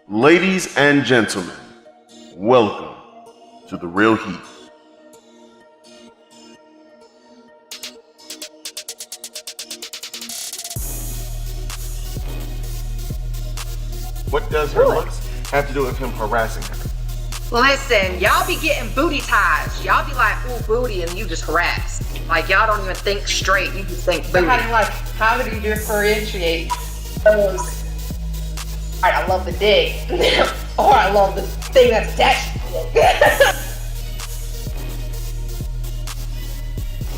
Ladies and gentlemen, welcome to the Real Heat. What does her looks have to do with him harassing her? Listen, y'all be getting booty ties. Y'all be like, ooh, booty, and you just harass. Like, y'all don't even think straight. You just think booty. How do you differentiate those? All right, I love the dick, or I love the thing that's attached to it.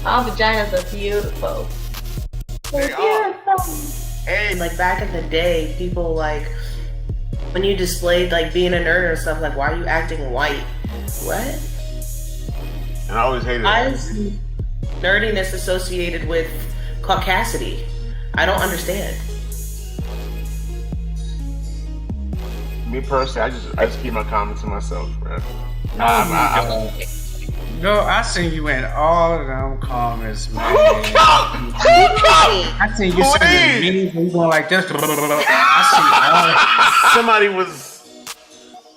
All vaginas are beautiful. They are. And like back in the day, people like when you displayed like being a nerd or stuff, like why are you acting white? What? And I always hated Why that. is nerdiness associated with caucasity? I don't understand. Me personally, I just keep my comments to myself, bro. Girl, I seen you in all of them comments, man. Who come? I seen you sending memes and you going like this. I Somebody was.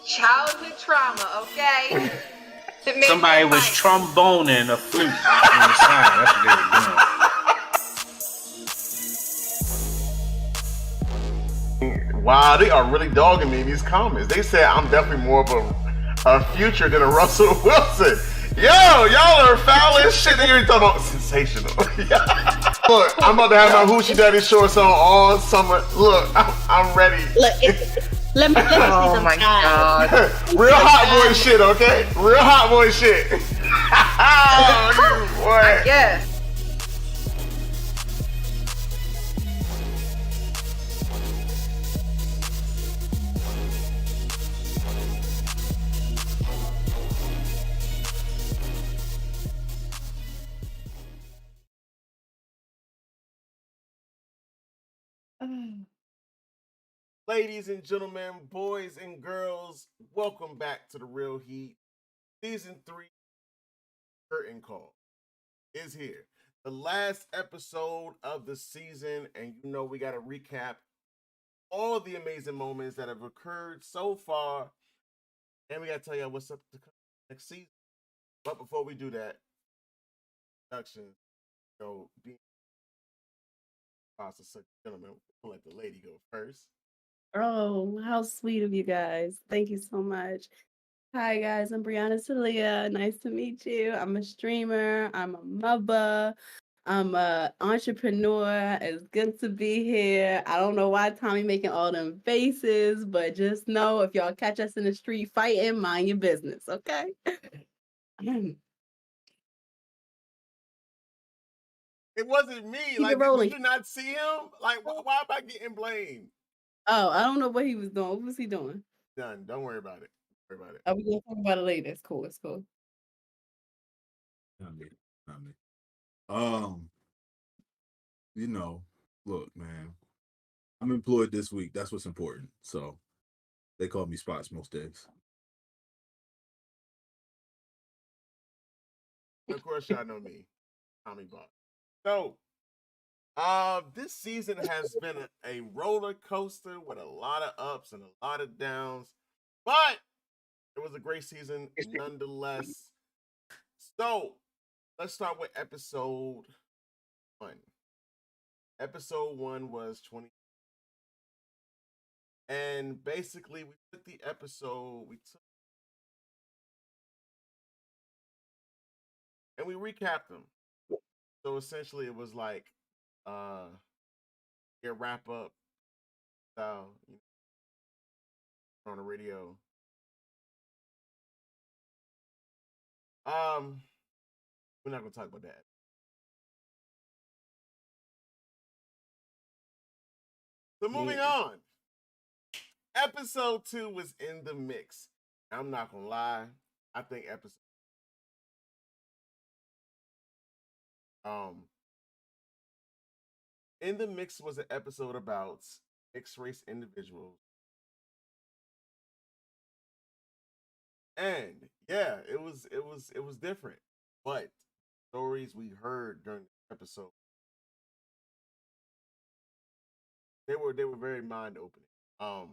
Childhood trauma, okay? see somebody was tromboning a flute on the side. That's what they were doing. Wow, they are really dogging me in these comments. They said I'm definitely more of a future than a Russell Wilson. Yo, y'all are foul as shit. They already talking about sensational. Look, I'm about to have my Hoochie Daddy shorts on all summer. Look, I'm ready. Look, let me see Oh some my eyes. god. Real hot boy shit, okay? Real hot boy shit. Oh, you boy. I guess. Ladies and gentlemen, boys and girls, welcome back to the Real Heat. Season 3 curtain call is here. The last episode of the season, and you know we got to recap all of the amazing moments that have occurred so far, and we got to tell you what's up to come next season. But before we do that, introduction, being such gentlemen, we'll let the lady go first. Oh, how sweet of you guys. Thank you so much. Hi, guys. I'm Brianna Talia. Nice to meet you. I'm a streamer. I'm a mother. I'm a entrepreneur. It's good to be here. I don't know why Tommy making all them faces, but just know if y'all catch us in the street fighting, mind your business, okay? It wasn't me. Keep Like, it rolling. did you not see him? Like, why am I getting blamed? Oh, I don't know what he was doing. What was he doing? Done. Don't worry about it. Don't worry about it. Are we gonna talk about it later? It's cool. It's cool. Not me. Um, look, man, I'm employed this week. That's what's important. So they call me Spots most days. Of course, y'all know me, Tommy Bot. So, this season has been a roller coaster with a lot of ups and a lot of downs, but it was a great season nonetheless. So, let's start with episode 1. Episode 1 was 20. And basically, we took the episode, and we recapped them. So essentially, it was like a wrap up style on the radio. We're not gonna talk about that. So moving on. Episode 2 was in the mix. I'm not gonna lie. I think episode in the mix was an episode about mixed race individuals. And yeah, it was different. But stories we heard during the episode, they were very mind opening.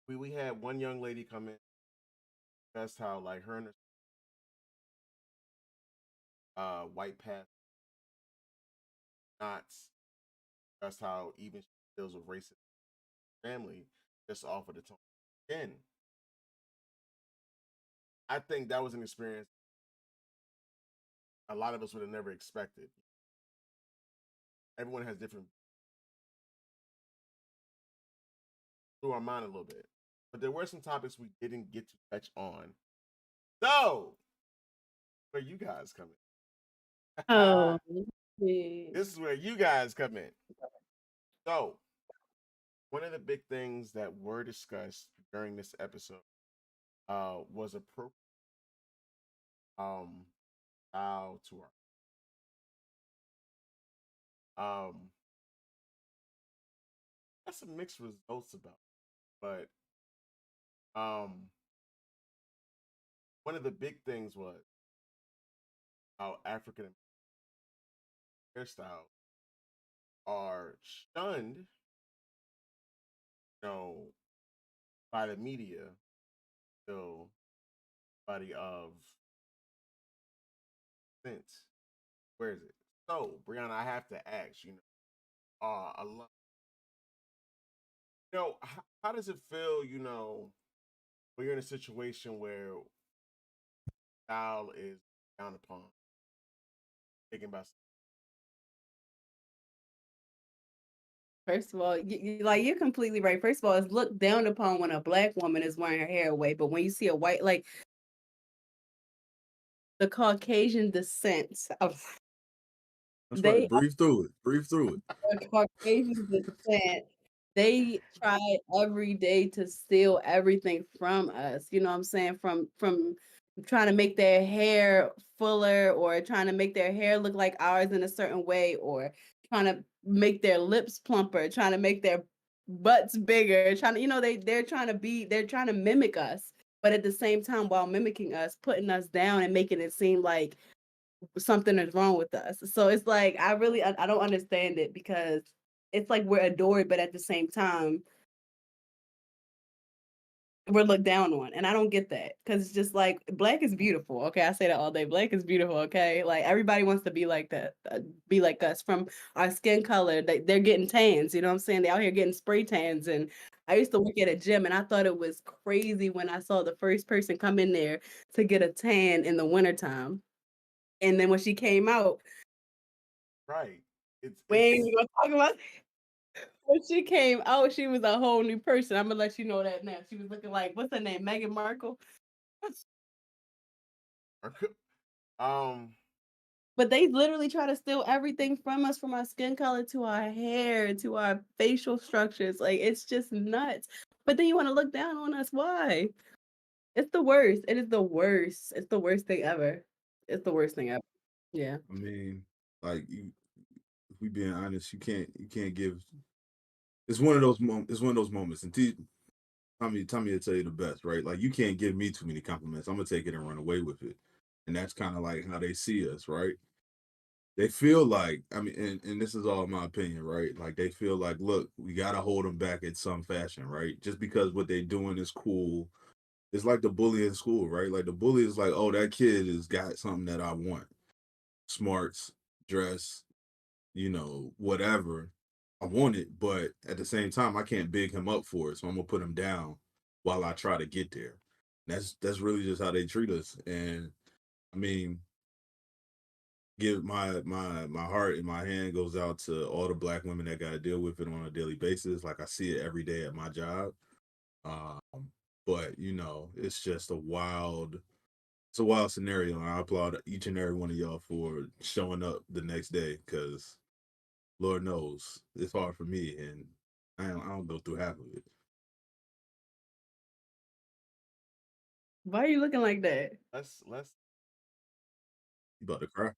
we had one young lady come in. That's how like her and her white path knots. That's how even she deals with racism family just off of the tone. Again, I think that was an experience a lot of us would have never expected. Everyone has different through our mind a little bit. But there were some topics we didn't get to touch on. So, where you guys come in? Oh, please. This is where you guys come in. So, one of the big things that were discussed during this episode was appropriate style to our got some mixed results about it, but one of the big things was how African hairstyles are shunned, you know, by the media, so body of sense. Where is it? So, Brianna, I have to ask, a lot, how does it feel, when you're in a situation where style is down upon, taken by First of all, like you're completely right. First of all, it's looked down upon when a black woman is wearing her hair away, but when you see a white, like the Caucasian descent of That's right. they Breathe through it. Breathe through it. are Caucasian descent, they try every day to steal everything from us. You know what I'm saying? From trying to make their hair fuller or trying to make their hair look like ours in a certain way or trying to make their lips plumper, trying to make their butts bigger, trying to, they're trying to mimic us. But at the same time, while mimicking us, putting us down and making it seem like something is wrong with us. So it's like I don't understand it because it's like we're adored, but at the same time we're looked down on, and I don't get that because it's just like black is beautiful. Okay, I say that all day. Black is beautiful. Okay, like everybody wants to be like that, be like us from our skin color. They're getting tans. You know what I'm saying? They out here getting spray tans. And I used to work at a gym, and I thought it was crazy when I saw the first person come in there to get a tan in the wintertime. And then when she came out, right. It's we ain't it's even gonna talk about when she came out, she was a whole new person. I'm gonna let you know that now. She was looking like what's her name, Meghan Markle. um But they literally try to steal everything from us, from our skin color to our hair to our facial structures. Like it's just nuts. But then you want to look down on us. Why? It's the worst. It is the worst. It's the worst thing ever. It's the worst thing ever. Yeah. I mean, like you, if we being honest, you can't give. It's one of those It's one of those moments, and Tommy will tell you the best, right? Like you can't give me too many compliments. I'm gonna take it and run away with it, and that's kind of like how they see us, right? They feel like, I mean, and this is all my opinion, right? Like they feel like, look, we gotta hold them back in some fashion, right? Just because what they're doing is cool. It's like the bully in school, right? Like the bully is like, oh, that kid has got something that I want, smarts, dress, whatever. I want it, but at the same time, I can't big him up for it. So I'm gonna put him down while I try to get there. That's really just how they treat us. And I mean, give my heart and my hand goes out to all the black women that gotta deal with it on a daily basis. Like I see it every day at my job. Um, but it's just it's a wild scenario, and I applaud each and every one of y'all for showing up the next day because Lord knows it's hard for me, and I don't go through half of it. Why are you looking like that? let's You about to cry?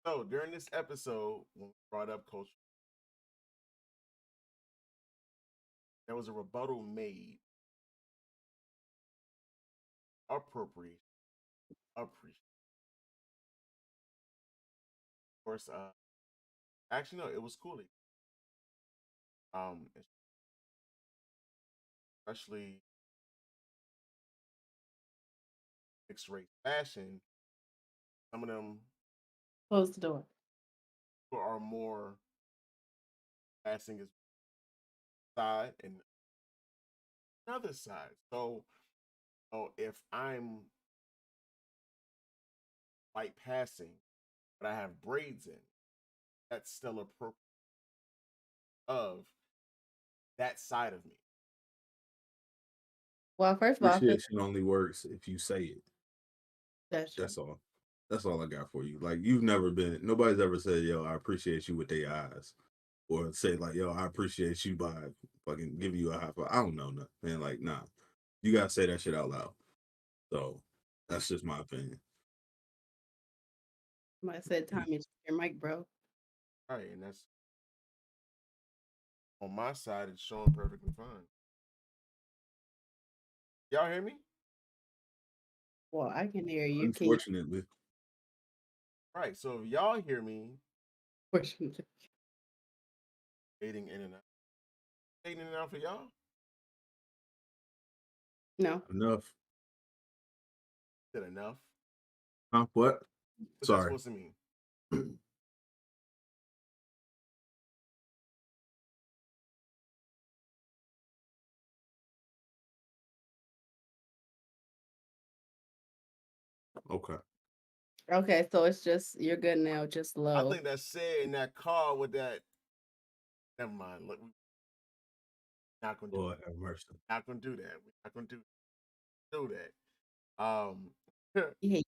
so during this episode when we brought up culture, there was a rebuttal made appropriate appreciate. Of course, actually no, it was cool. Um especially mixed race fashion, some of them Close the door. are more passing his side and another side. So, if I'm white passing, but I have braids in, that's still appropriate of that side of me. Well, first of all, I feel Appreciation only works if you say it. that's true. That's all. That's all I got for you. Like nobody's ever said, "Yo, I appreciate you" with their eyes, or say like, "Yo, I appreciate you" by fucking giving you a high five. I don't know nothing, man. Like, nah, you gotta say that shit out loud. So that's just my opinion. Somebody said, Tommy, check your mic, bro. Right, and that's on my side. It's showing perfectly fine. Y'all hear me? Well, I can hear you. Can you? Unfortunately, Right. So if y'all hear me Unfortunately. fading in and out, fading in and out for y'all, No. enough. is that enough? Huh? What? What's that Sorry. supposed to mean? Okay. Okay, so it's just you're good now, just I low. think that's said in that car with that. Never mind. Look, we're not gonna do Lord it. have mercy. Not gonna do that. We're not gonna do that. Yeah.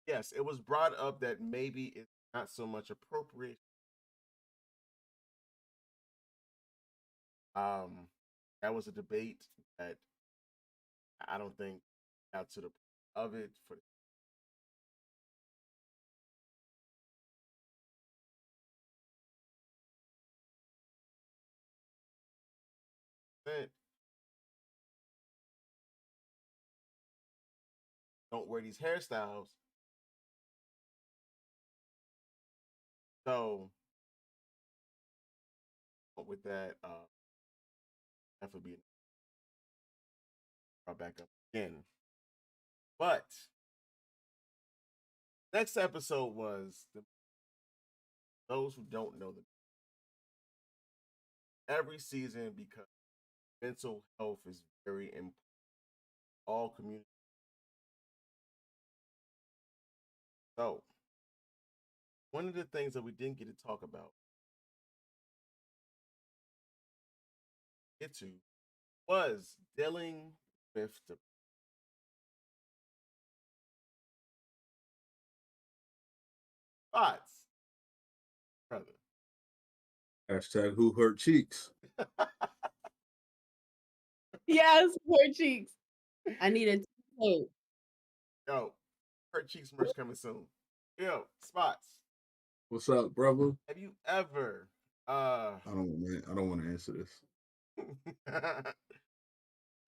Yes, it was brought up that maybe it's not so much appropriate. Um, that was a debate that I don't think got to the point of it for the don't wear these hairstyles. So with that, that would be brought back up again. But next episode was those who don't know them every season because mental health is very important. All communities. So one of the things that we didn't get to talk about, get to, was dealing with the spots, brother. Hashtag who hurt cheeks. Yes, poor cheeks. I need a t-shirt. Yo, her cheeks merch coming soon. Yo, spots. What's up, brother? Have you ever I don't want to answer this.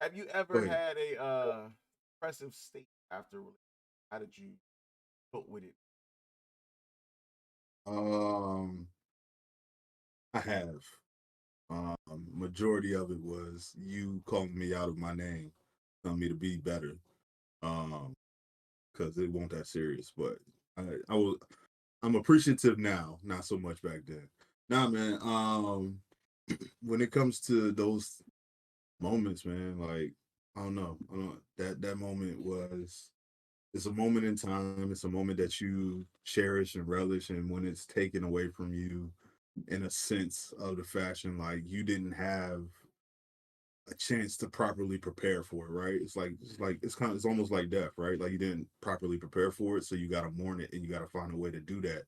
have you Go ever ahead. had a depressive state after a relationship? How did you cope with it? I have. Majority of it was you calling me out of my name, telling me to be better. Because it wasn't that serious. But I'm appreciative now, not so much back then. Nah, man. When it comes to those moments, man, like I don't know. That moment was it's a moment in time. It's a moment that you cherish and relish, and when it's taken away from you, in a sense of the fashion, like you didn't have a chance to properly prepare for it, right? It's almost like death, right? Like you didn't properly prepare for it, so you got to mourn it, and you got to find a way to do that.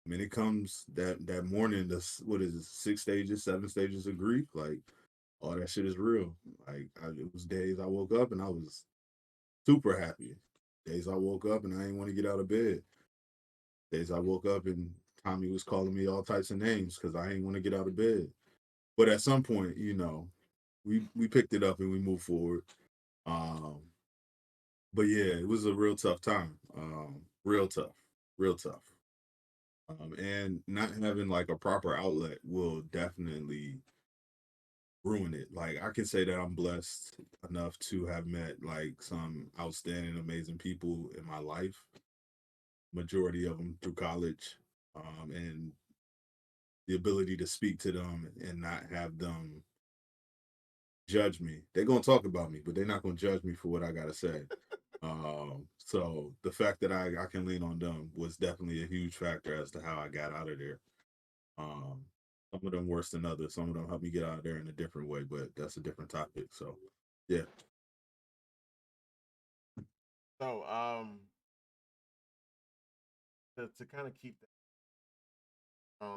And it comes that morning. What is it? 6 stages, 7 stages of grief. Like all that shit is real. It was days I woke up and I was super happy. Days I woke up and I didn't want to get out of bed. Days I woke up and Tommy was calling me all types of names because I didn't want to get out of bed. But at some point, we picked it up and we moved forward. Um, but yeah, it was a real tough time. Real tough, real tough. And not having like a proper outlet will definitely ruin it. Like I can say that I'm blessed enough to have met like some outstanding, amazing people in my life. Majority of them through college, and the ability to speak to them and not have them judge me. They're gonna talk about me, but they're not gonna judge me for what I gotta say. So the fact that I can lean on them was definitely a huge factor as to how I got out of there. Um, some of them worse than others. Some of them helped me get out of there in a different way, but that's a different topic. So yeah. So to kind of keep that,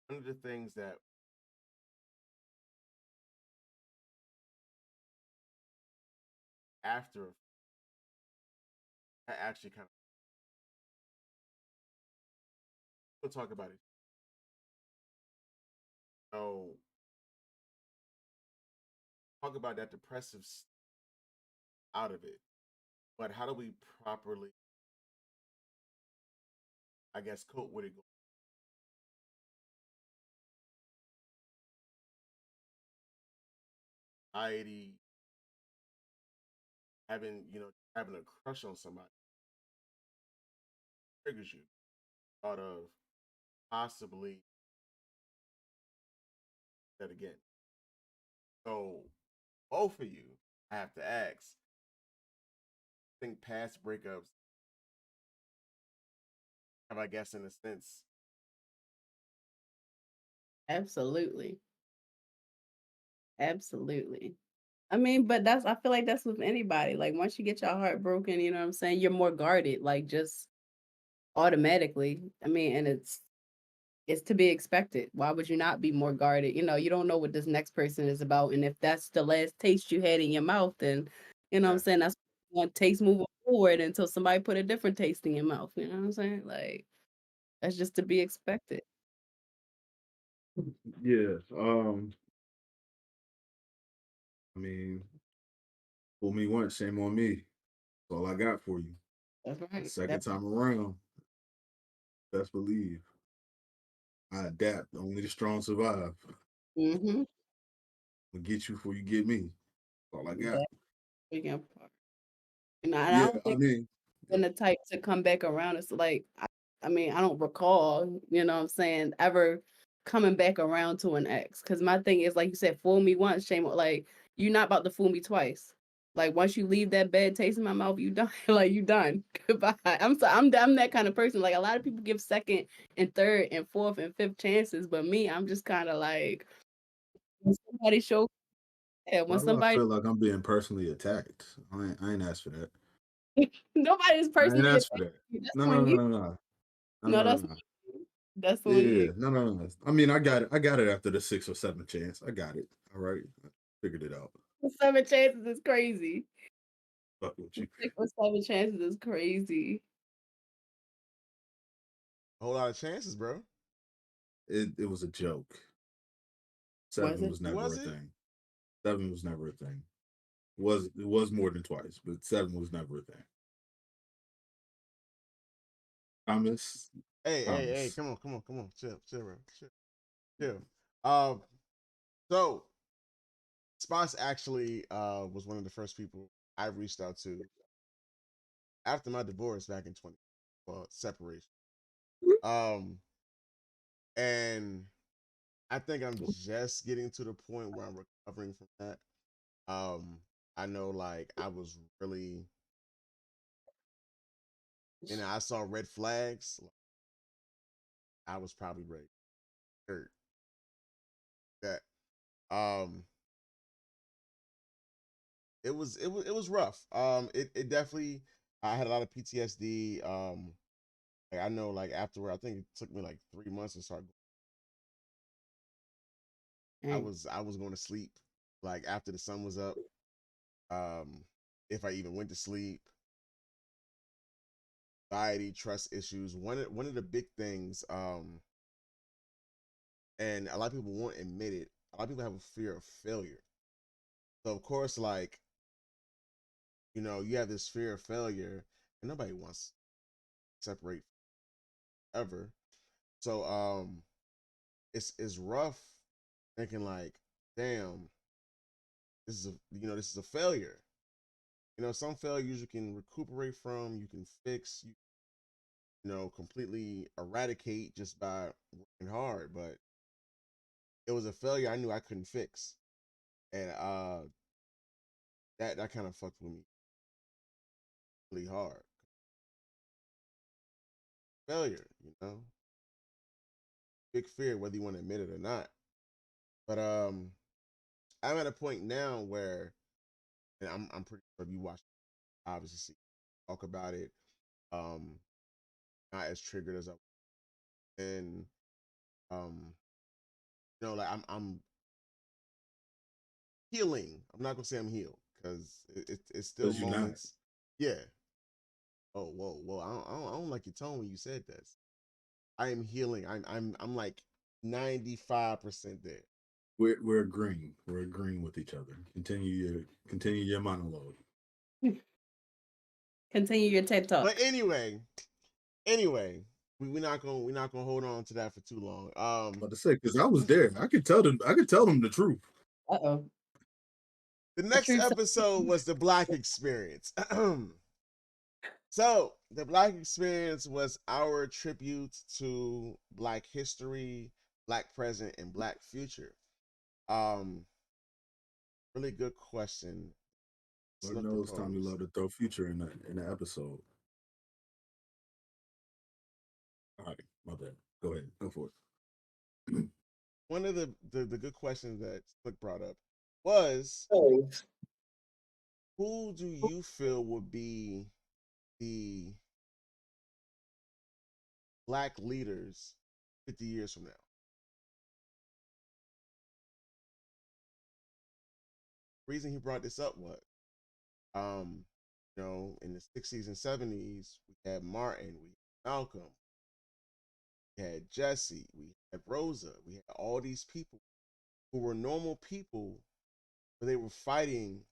one of the things that after I actually kind of we'll talk about it. So talk about that depressive out of it, but how do we properly, I guess, cope with it? Anxiety, having having a crush on somebody triggers you. Thought of possibly that again. So both of you, I have to ask. I think past breakups have, I guess, in a sense, Absolutely. Absolutely. I mean, but I feel like that's with anybody. Like once you get your heart broken, you know what I'm saying? You're more guarded, like just automatically. I mean, and it's to be expected. Why would you not be more guarded? You don't know what this next person is about. And if that's the last taste you had in your mouth, then you know what I'm yeah. saying? That's one taste moving forward until somebody put a different taste in your mouth. You know what I'm saying? Like that's just to be expected. Yeah. I mean, fool me once, shame on me. That's all I got for you. That's The right. second time around, best believe I adapt. Only the strong survive. Mm-hmm. I'll get you before you get me. That's all I got. That freaking part. And I Yeah, don't I think mean, been the type to come back around. It's like I mean, I don't recall, you know what I'm saying, ever coming back around to an ex. Cause my thing is like you said, fool me once, shame on like you're not about to fool me twice. Like once you leave that bad taste in my mouth, you done. Like you done. Goodbye. I'm that kind of person. Like a lot of people give second and third and fourth and fifth chances, but me, I'm just kind of like when somebody show yeah, when why do I somebody feel like I'm being personally attacked? I ain't asked for that. nobody's I ain't personally asked for attacking that. you. That's No, no, on no, you. no, no, no, No, no, that's no. that's on Yeah, you. no, no, no. I mean, I got it. I got it after the sixth or seventh chance. I got it. All right, I figured it out. Seven chances is crazy. Fuck with you. 6 or 7 chances is crazy. a whole lot of chances, bro. It was a joke. Was Seven it? was never Was a it? thing. Seven was never a thing. It was more than twice, but seven was never a thing. Thomas, Hey, Thomas. come on, chill, bro, chill. Um, so Spots actually was one of the first people I reached out to after my divorce back in 20, well, separation. Um, and I think I'm just getting to the point where I'm recovering from that. Um, I know like I was really, I saw red flags. I was probably ready to hurt that. Um, it was rough. It definitely I had a lot of PTSD. Like I know like afterward, I think it took me like 3 months to start. Dang. I was going to sleep like after the sun was up. Um, if I even went to sleep, anxiety, trust issues. One of the big things, and a lot of people won't admit it. A lot of people have a fear of failure. So of course, like you have this fear of failure, and nobody wants to separate ever. So it's rough thinking like, damn, this is a failure. Some failures you can recuperate from, you can fix, completely eradicate just by working hard. But it was a failure I knew I couldn't fix, and that kind of fucked with me really hard. Failure, big fear, whether you want to admit it or not. But I'm at a point now where, and I'm pretty sure if you watch, obviously talk about it, not as triggered as I was, and like I'm healing. I'm not gonna say I'm healed because it's still Because you're not. moments. Yeah. Oh, whoa! I don't like your tone when you said this. I am healing. I'm like 95% there. We're agreeing. We're agreeing with each other. Continue your monologue. Continue your TED talk. But anyway, we're not gonna hold on to that for too long. About to say, because I was there. I could tell them the truth. Uh-oh. The next truth- episode was the Black Experience. So the Black Experience was our tribute to Black history, Black present, and Black future. Really good question. Lord knows Tommy love to throw Future in the episode. All right, my bad. Go ahead. Go for it. One of the good questions that Slick brought up was, who do you feel would be the Black leaders 50 years from now? The reason he brought this up was, in the 60s and 70s, we had Martin, we had Malcolm, we had Jesse, we had Rosa, we had all these people who were normal people, but they were fighting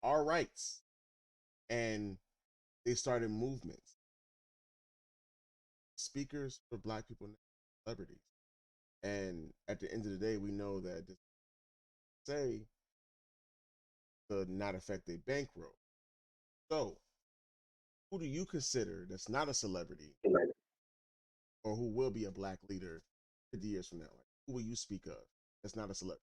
our rights, and they started movements. Speakers for Black people, celebrities, and at the end of the day, we know that this say to not affect their bankroll. So, who do you consider that's not a celebrity, or who will be a Black leader 50 years from now? Like, who will you speak of that's not a celebrity?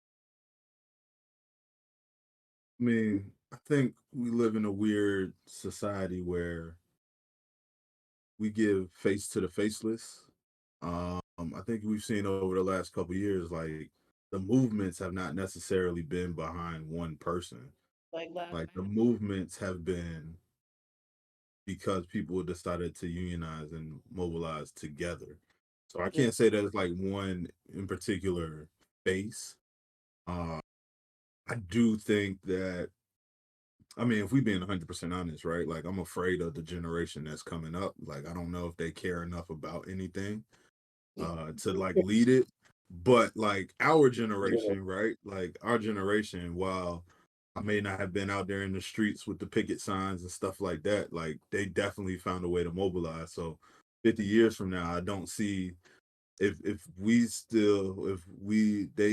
I mean, I think we live in a weird society where we give face to the faceless. I think we've seen over the last couple of years, like the movements have not necessarily been behind one person. Like the movements have been because people decided to unionize and mobilize together. So I can't say that it's like one in particular face. Uh, I do think that, I mean, if we being 100% honest, right? Like, I'm afraid of the generation that's coming up. Like, I don't know if they care enough about anything to like lead it. But like our generation, right? Like our generation, while I may not have been out there in the streets with the picket signs and stuff like that, like they definitely found a way to mobilize. So 50 years from now, I don't see if they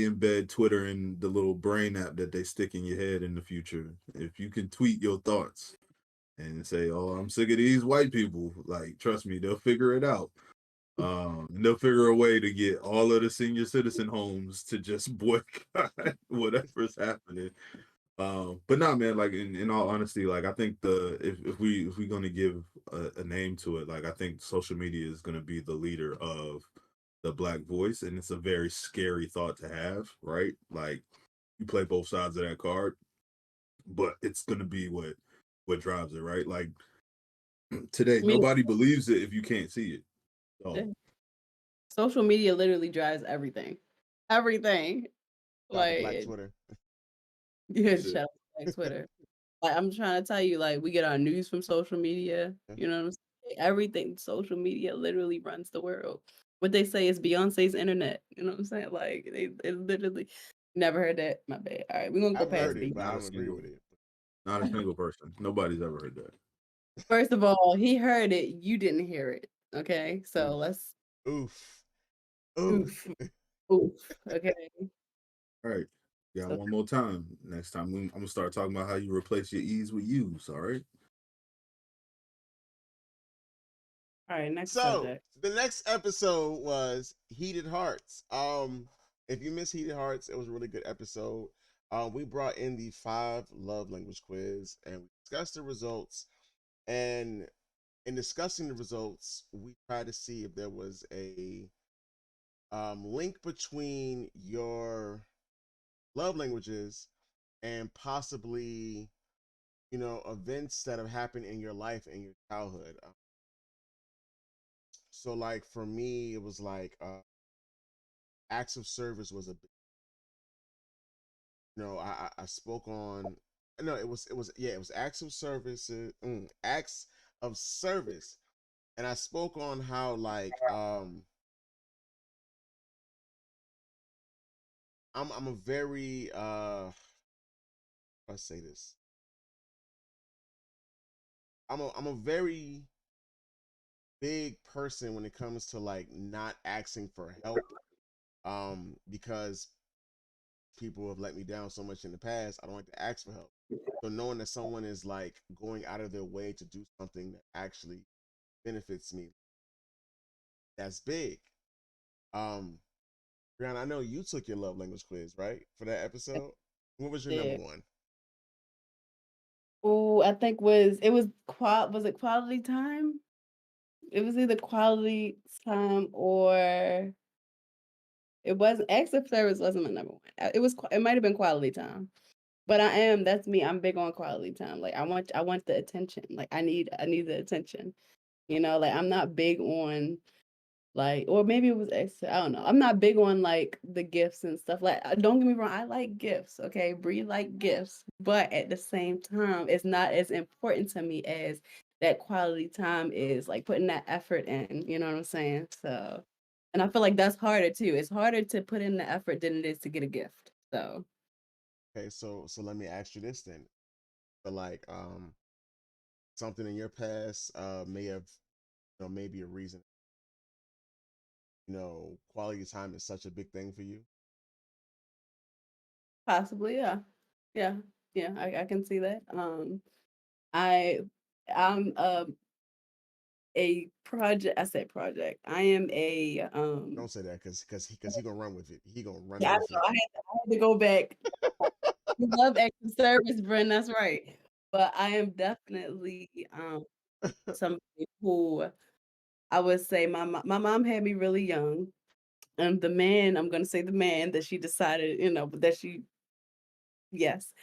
embed Twitter in the little brain app that they stick in your head in the future. If you can tweet your thoughts and say, "Oh, I'm sick of these white people," like trust me, they'll figure it out. And they'll figure a way to get all of the senior citizen homes to just boycott whatever's happening. But not, man, like in all honesty, like I think if we're gonna give a name to it, like I think social media is gonna be the leader of the Black voice, and it's a very scary thought to have, right? Like you play both sides of that card, but it's gonna be what drives it, right? Like today, nobody believes it if you can't see it. So social media literally drives everything. Everything. Like Black Twitter. Yeah, shout out to Black Twitter. Like I'm trying to tell you, like we get our news from social media. You know what I'm saying? Everything social media literally runs the world. What they say is Beyonce's internet. You know what I'm saying? Like they literally never heard that. My bad. All right, we're gonna go I've past heard it, Beyonce. but I don't agree with it. Not a single person. Nobody's ever heard that. First of all, he heard it. You didn't hear it. Okay, so let's. Oof. Oof. Oof. Okay. All right. time. Next time, I'm gonna start talking about how you replace your E's with U's. All right. All right, next So subject. the next episode was Heated Hearts. If you missed Heated Hearts, it was a really good episode. We brought in the 5 love language quiz and we discussed the results. And in discussing the results, we tried to see if there was a link between your love languages and possibly, events that have happened in your life in your childhood. So, like for me, it was like acts of service was a I spoke on no it was acts of service acts of service, and I spoke on how like I'm a very let's say this I'm a very big person when it comes to like not asking for help, because people have let me down so much in the past. I don't like to ask for help. So knowing that someone is like going out of their way to do something that actually benefits me, that's big. Um, Brianna, I know you took your love language quiz, right? For that episode. What was your number Yeah. one? Oh, I think was it quality time? It was either quality time or it wasn't acts of service wasn't my number one. It might have been quality time. But that's me. I'm big on quality time. Like I want the attention. Like I need the attention. Like I'm not big on like, or maybe it was extra. I don't know. I'm not big on like the gifts and stuff. Like, don't get me wrong, I like gifts. Okay, Bree like gifts, but at the same time, it's not as important to me as that quality time is. Like putting that effort in. You know what I'm saying? So, and I feel like that's harder too. It's harder to put in the effort than it is to get a gift. So, Okay, so let me ask you this then. But like something in your past may have maybe a reason, quality time is such a big thing for you. possibly, yeah, yeah, yeah. I can see that. I I'm a project. I said project. I am a Don't say that because he gonna run with it. He gonna run Yeah, I with know. it. I had to go back. We love active service, Bren. That's right. But I am definitely somebody who I would say my mom had me really young, and I'm gonna say the man that she decided, that she yes,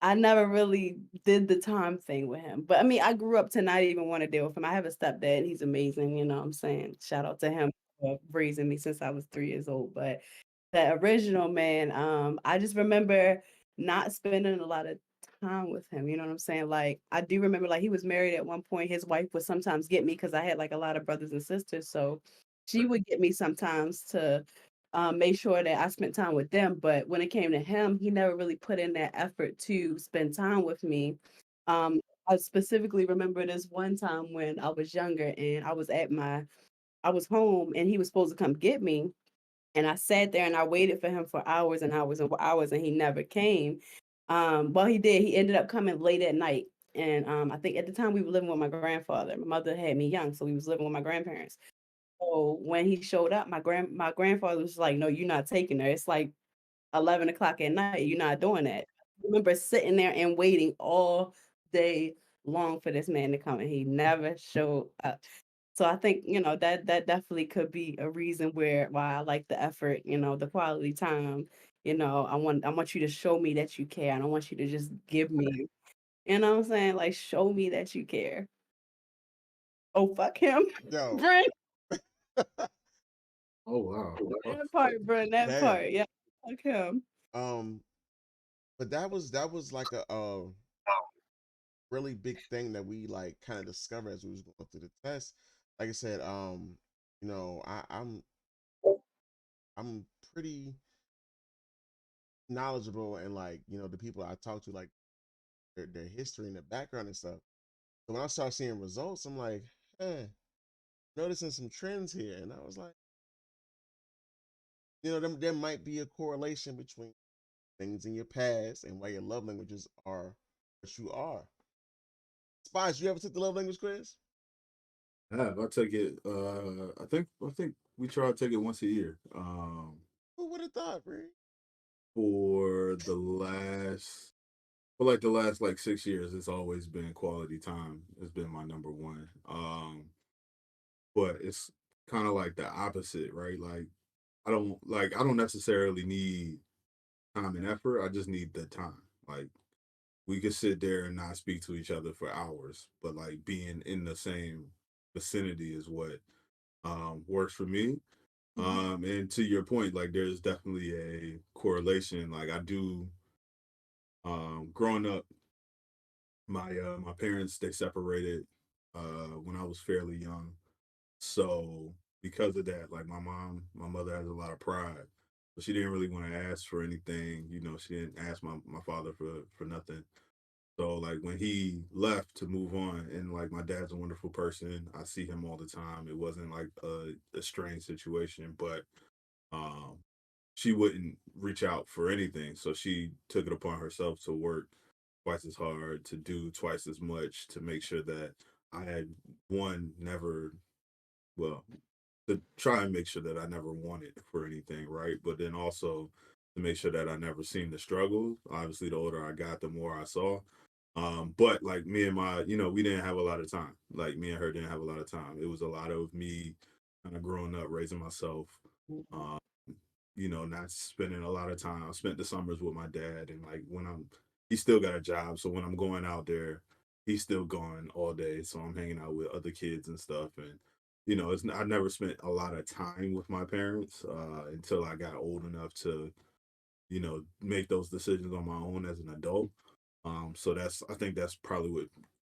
I never really did the time thing with him. But I mean, I grew up to not even want to deal with him. I have a stepdad. He's amazing. You know what I'm saying? Shout out to him for raising me since I was 3 years old. But the original man, I just remember not spending a lot of time with him. You know what I'm saying? Like I do remember like he was married at one point. His wife would sometimes get me because I had like a lot of brothers and sisters. So she would get me sometimes to make sure that I spent time with them. But when it came to him, he never really put in that effort to spend time with me. I specifically remember this one time when I was younger and I was home and he was supposed to come get me. And I sat there and I waited for him for hours and hours and hours and he never came. Well, he did. He ended up coming late at night. And I think at the time we were living with my grandfather. My mother had me young, so we was living with my grandparents. So when he showed up, my grandfather was like, "No, you're not taking her. It's like 11 o'clock at night. You're not doing that." I remember sitting there and waiting all day long for this man to come, and he never showed up. So I think that definitely could be a reason why I like the effort. The quality time. I want you to show me that you care. I don't want you to just give me. You know what I'm saying? Like show me that you care. Oh fuck him, Yo, Brent. Oh wow. That part, bro. That damn. part. Yeah. Fuck him. Um, but that was like a really big thing that we like kind of discovered as we was going through the test. Like I said, I'm pretty knowledgeable and like the people I talk to like their history and their background and stuff. So when I start seeing results, I'm like, noticing some trends here, and I was like, there might be a correlation between things in your past, and why your love languages are what you are. Spice, you ever took the love language quiz? I take it. I think we try to take it once a year. Who would have thought, Bree? For the last for like the last like 6 years, it's always been quality time. It's been my number one. But it's kind of like the opposite, right? Like I don't necessarily need time and effort. I just need the time. Like we could sit there and not speak to each other for hours, but like being in the same vicinity is what works for me. And to your point, like there's definitely a correlation. Like I do growing up, my parents they separated when I was fairly young. So because of that, like my mother has a lot of pride. So she didn't really want to ask for anything. She didn't ask my father for nothing. So like when he left to move on, and like my dad's a wonderful person. I see him all the time. It wasn't like a strange situation, but um she wouldn't reach out for anything. So she took it upon herself to work twice as hard, to do twice as much to make sure that I had one never well to try and make sure that I never wanted for anything, right? But then also to make sure that I never seen the struggle. Obviously, the older I got, the more I saw. But like me and we didn't have a lot of time. Like me and her didn't have a lot of time. It was a lot of me kind of growing up, raising myself. Um, not spending a lot of time. I spent the summers with my dad, and like he still got a job, so when I'm going out there, he's still gone all day. So I'm hanging out with other kids and stuff, and I never spent a lot of time with my parents until I got old enough to make those decisions on my own as an adult. So I think that's probably what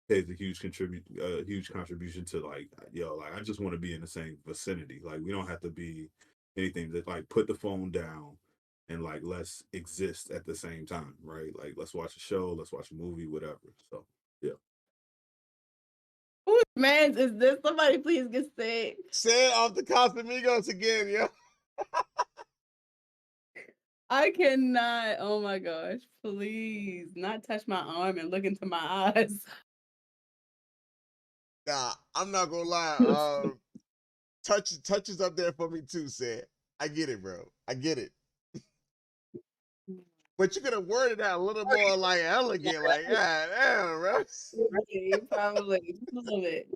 pays a huge contribution to like like I just want to be in the same vicinity. Like we don't have to be anything that like put the phone down and like let's exist at the same time, right? Like let's watch a show, let's watch a movie, whatever. So yeah. Whose man is this? Somebody please get sick. Say it off the Casamigos again, yo. I cannot. Oh my gosh. Please not touch my arm and look into my eyes. Nah, I'm not gonna lie. Touch is up there for me too, said. I get it, bro. I get it. But you could have worded that a little more like elegant, like, God damn, bro. Probably just a little bit.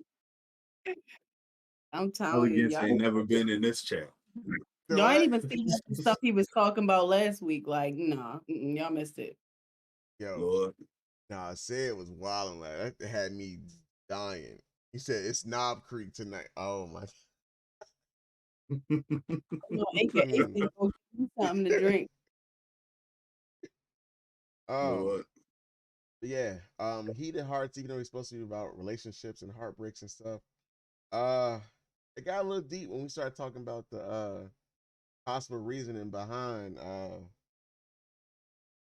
I'm telling you, Elegance ain't never been in this chat. y'all ain't even seen the stuff he was talking about last week. Like, nah, y'all missed it. Yo, Lord. nah, I said it was wild, like that had me dying. He said it's Knob Creek tonight. Oh my. No, AKA go get something to drink. Lord. Yeah. Heated Hearts, even though it's supposed to be about relationships and heartbreaks and stuff. It got a little deep when we started talking about the possible reasoning behind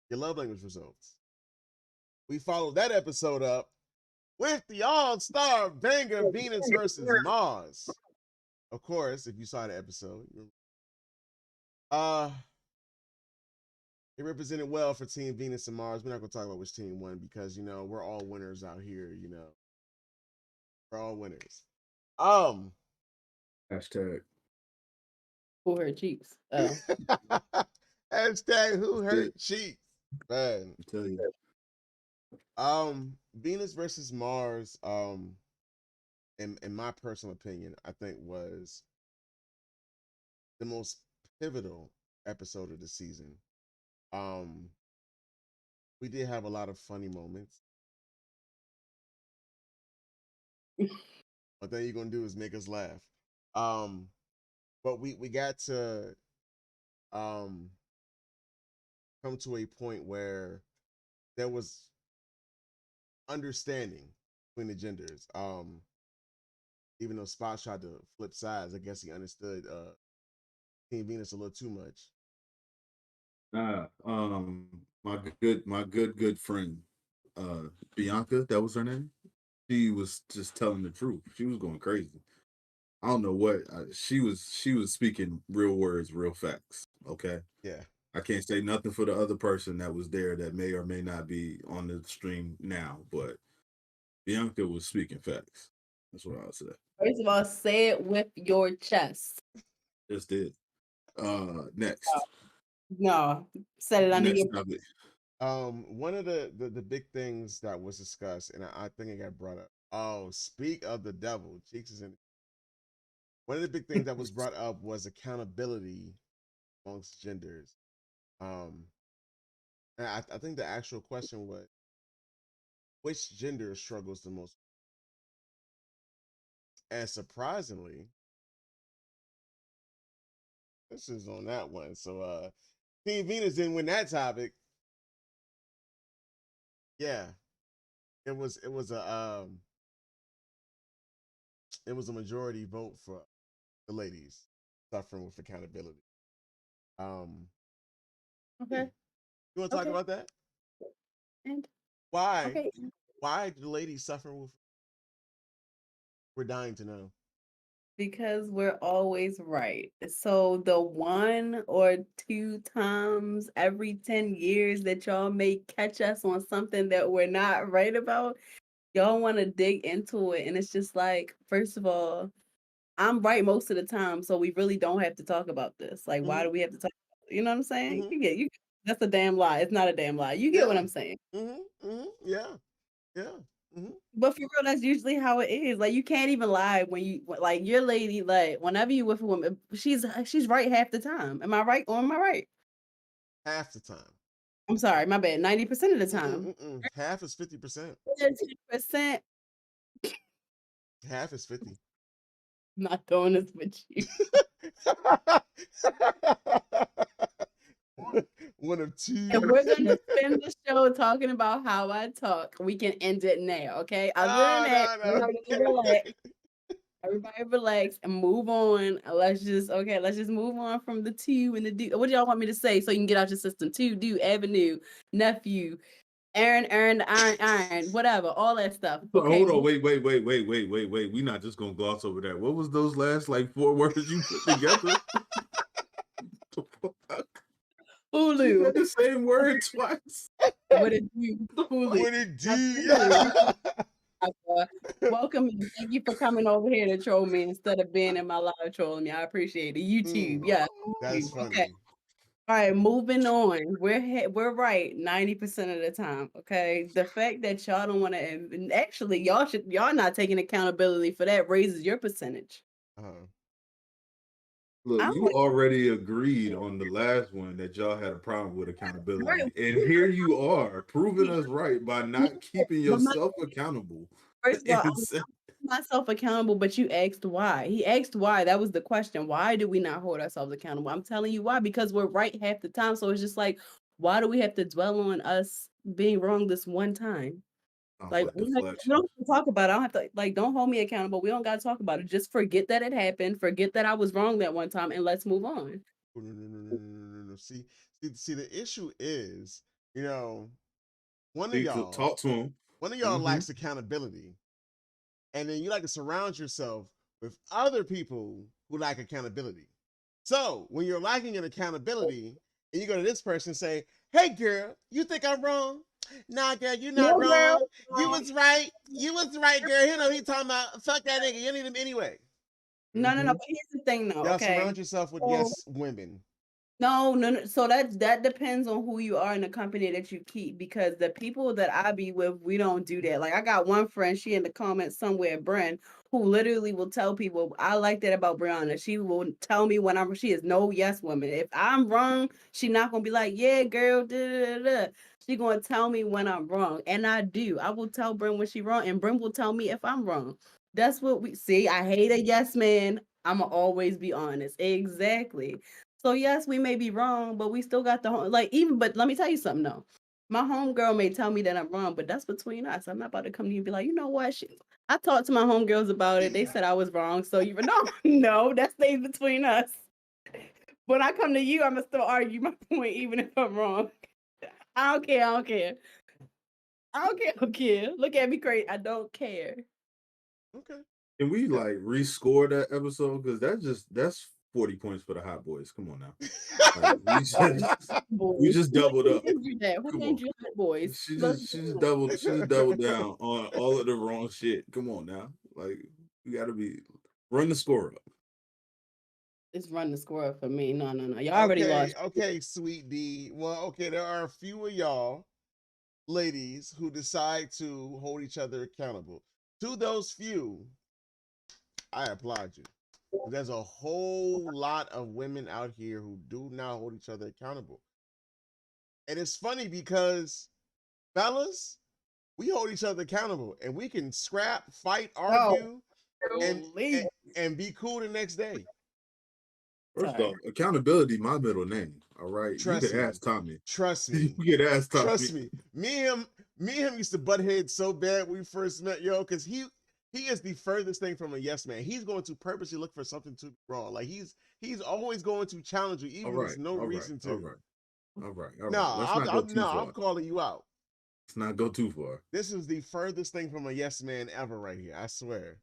your love language results. We followed that episode up with the all-star banger Venus versus Mars. Of course, if you saw the episode, uh, it represented well for Team Venus and Mars. We're not gonna talk about which team won because we're all winners out here. We're all winners. Hashtag. Who hurt cheeks? Oh, Hashtag who hurt cheeks, man. I tell you. Venus versus Mars. In my personal opinion, I think was the most pivotal episode of the season. Um, we did have a lot of funny moments. What thing you're gonna do is make us laugh. Um, but we got to um come to a point where there was understanding between the genders. Even though Spot tried to flip sides, I guess he understood Team Venus a little too much. My good friend, Bianca, that was her name. She was just telling the truth. She was going crazy. I don't know what she was. She was speaking real words, real facts. Okay. Yeah. I can't say nothing for the other person that was there that may or may not be on the stream now, but Bianca was speaking facts. That's what I'll say. First of all, say it with your chest. Just did. Next. No, said it under Next your. topic. One of the big things that was discussed, and I think it got brought up. Oh, speak of the devil, Cheeks is in. One of the big things that was brought up was accountability amongst genders. And I think the actual question was, which gender struggles the most? And surprisingly, this is on that one. So Team Venus didn't win that topic. Yeah. It was a majority vote for the ladies suffering with accountability. Okay. You want to talk Okay. about that? And Why? okay. Why do the ladies suffer with? We're dying to know. Because we're always right. So the 1 or 2 times every 10 years that y'all may catch us on something that we're not right about, y'all want to dig into it. And it's just like, first of all, I'm right most of the time, so we really don't have to talk about this. Like, why do we have to talk about it? You know what I'm saying? Mhm. That's a damn lie. It's not a damn lie. You get what I'm saying? Yeah. But for real, that's usually how it is. Like, you can't even lie like your lady, like whenever you with a woman, she's right half the time. Am I right or am I right? Half the time. I'm sorry, my bad. 90% of the time. Half is 50%. 10%. Half is 50. I'm not doing this with you. One of two. If we're gonna spend the show talking about how I talk, we can end it now, okay? Other than that, No. everybody relax and move on. Let's just move on from the two and the do. What do y'all want me to say so you can get out your system? Two, do, avenue, nephew, Aaron, iron, whatever, all that stuff. Okay. Hold on, wait. We not just gonna gloss over that. What was those last like 4 words you put together? Hulu. You said the same word twice. What it do? Hulu. What it do? Welcome and thank you for coming over here to troll me instead of being in my live trolling me. I appreciate it. YouTube, yeah. That's funny. Okay. All right, moving on. We're right 90% of the time. Okay. The fact that y'all don't want to actually y'all not taking accountability for that raises your percentage. Look, you already agreed on the last one that y'all had a problem with accountability. Right. And here you are proving us right by not keeping yourself accountable. First of all, I'm myself accountable, but you asked why. He asked why. That was the question. Why do we not hold ourselves accountable? I'm telling you why, because we're right half the time. So it's just like, why do we have to dwell on us being wrong this one time? Like we don't have to talk about it. I don't have to don't hold me accountable. We don't gotta talk about it. Just forget that it happened. Forget that I was wrong that one time and let's move on. No. See, the issue is, one of y'all talk to him. One of y'all lacks accountability. And then you like to surround yourself with other people who lack accountability. So when you're lacking in accountability and you go to this person and say, hey girl, you think I'm wrong? Nah, girl, you're not wrong. Girl. You was right. You was right, girl. You know what he talking about. Fuck that nigga. You need him anyway. No. But here's the thing, though. Y'all surround yourself with yes women. No. So that depends on who you are in the company that you keep. Because the people that I be with, we don't do that. Like I got one friend, she in the comments somewhere, Bren, who literally will tell people, I like that about Brianna. She will tell me when she is no yes woman. If I'm wrong, she not gonna be like, yeah, girl, She gonna tell me when I'm wrong. And I do. I will tell Bren when she wrong, and Bren will tell me if I'm wrong. That's what we see. I hate a yes man. I'ma always be honest. Exactly. So yes, we may be wrong, but we still got but let me tell you something though. My homegirl may tell me that I'm wrong, but that's between us. I'm not about to come to you and be like, you know what? I talked to my homegirls about it. They said I was wrong. So no, that stays between us. When I come to you, I'm gonna still argue my point, even if I'm wrong. I don't care. Look at me crazy. I don't care. Okay. Can we rescore that episode? Because that's 40 points for the hot boys. Come on now. Like, we just doubled up. Who Come named on. you hot boys? She just doubled down on all of the wrong shit. Come on now. Like, we gotta run the score up. It's run the score up for me. No. Y'all already lost. Okay, sweet D. Well, okay, there are a few of y'all ladies who decide to hold each other accountable. To those few, I applaud you. There's a whole lot of women out here who do not hold each other accountable. And it's funny because, fellas, we hold each other accountable and we can scrap, fight, argue, and be cool the next day. First off, accountability, my middle name. All right. Trust you could me. ask Tommy. Trust me. You could ask Tommy. Trust me. Me and him used to butt heads so bad when we first met, yo, because he is the furthest thing from a yes man. He's going to purposely look for something to be wrong. Like he's always going to challenge you, even when there's no reason to. All right. I'm calling you out. Let's not go too far. This is the furthest thing from a yes man ever right here. I swear.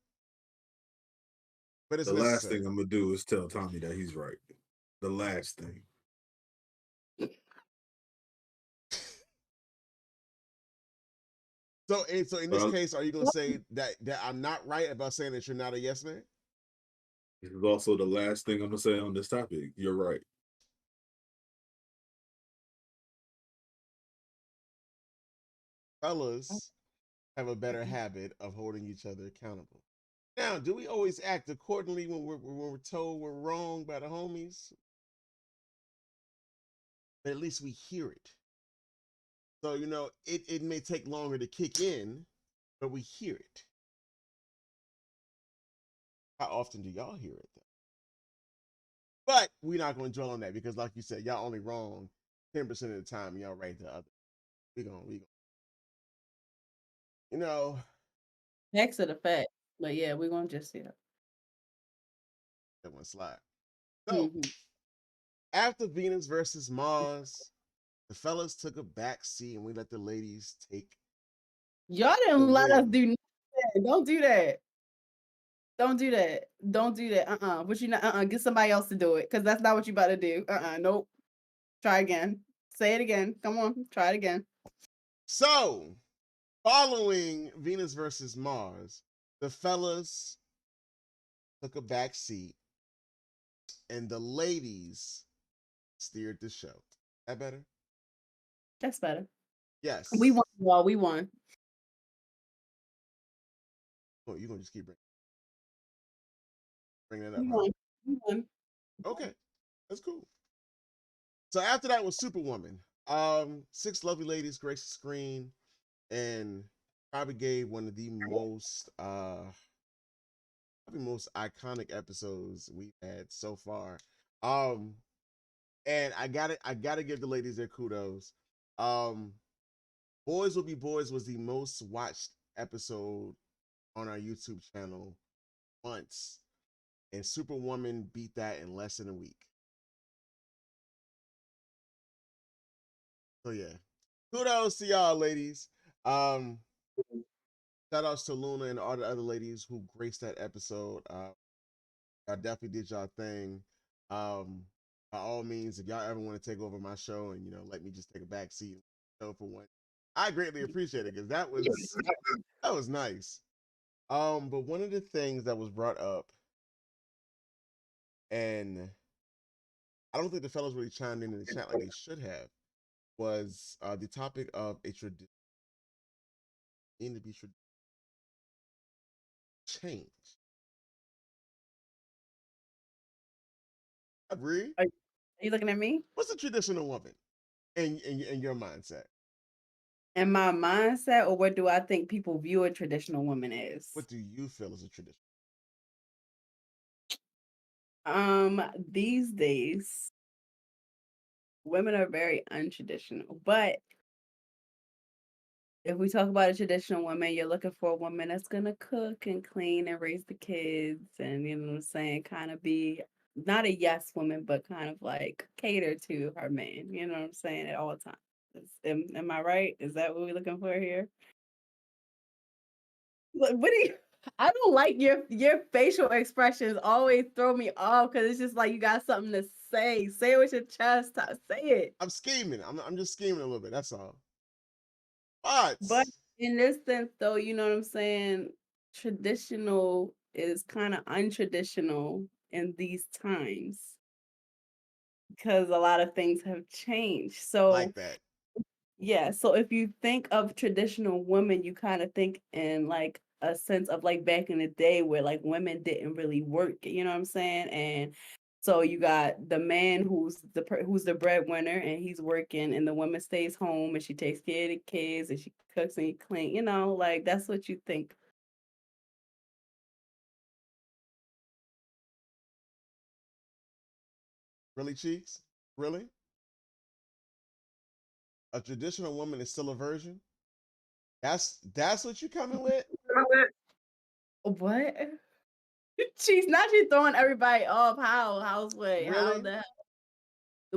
But it's the last thing I'm gonna do is tell Tommy that he's right. The last thing. So in this case, are you gonna say that I'm not right about saying that you're not a yes man? This is also the last thing I'm gonna say on this topic. You're right. Fellas have a better habit of holding each other accountable. Now, do we always act accordingly when we're told we're wrong by the homies? But at least we hear it. So, it may take longer to kick in, but we hear it. How often do y'all hear it, though? But we're not going to dwell on that because, like you said, y'all only wrong 10% of the time. Y'all right the other. We gonna. Next to the fact. But yeah, we're going to just see that one slide. So, after Venus versus Mars, the fellas took a back seat and we let the ladies take. Y'all didn't let us do nothing. Don't do that. Don't do that. Don't do that. But you not get somebody else to do it because that's not what you about to do. Nope. Try again. Say it again. Come on. Try it again. So, following Venus versus Mars, the fellas took a back seat and the ladies steered the show. That better? That's better. Yes. We won. Well, we won. Oh, you're going to just keep bringing that up. We won. Okay. That's cool. So after that was Superwoman. 6 lovely ladies graced the screen and probably gave one of the most iconic episodes we've had so far. And I gotta give the ladies their kudos. Boys Will Be Boys was the most watched episode on our YouTube channel once, and Superwoman beat that in less than a week. So yeah, kudos to y'all, ladies. Shout outs to Luna and all the other ladies who graced that episode. Y'all definitely did y'all thing. By all means, if y'all ever want to take over my show and let me just take a back seat for one, I greatly appreciate it because that was nice. But one of the things that was brought up, and I don't think the fellas really chimed in the chat like they should have, was the topic of a tradition need to be change. Bree, are you looking at me? What's a traditional woman in your mindset? In my mindset, or what do I think people view a traditional woman as? What do you feel is a tradition? These days, women are very untraditional. But if we talk about a traditional woman, you're looking for a woman that's gonna cook and clean and raise the kids, and you know what I'm saying, kind of be not a yes woman, but kind of like cater to her man. You know what I'm saying, at all times. Am I right? Is that what we're looking for here? What do you? I don't like your facial expressions always throw me off because it's just like you got something to say. Say it with your chest. Say it. I'm scheming. I'm just scheming a little bit. That's all. But But in this sense, though, you know what I'm saying? Traditional is kind of untraditional in these times because a lot of things have changed. So like that. yeah, so if you think of traditional women, you kind of think in like a sense of like back in the day where like women didn't really work, you know what I'm saying? And so you got the man who's the breadwinner and he's working and the woman stays home and she takes care of the kids and she cooks and clean, you know, like that's what you think. Really, cheeks? Really? A traditional woman is still a virgin? That's what you coming with? What? She's throwing everybody off. How's what? How Really? the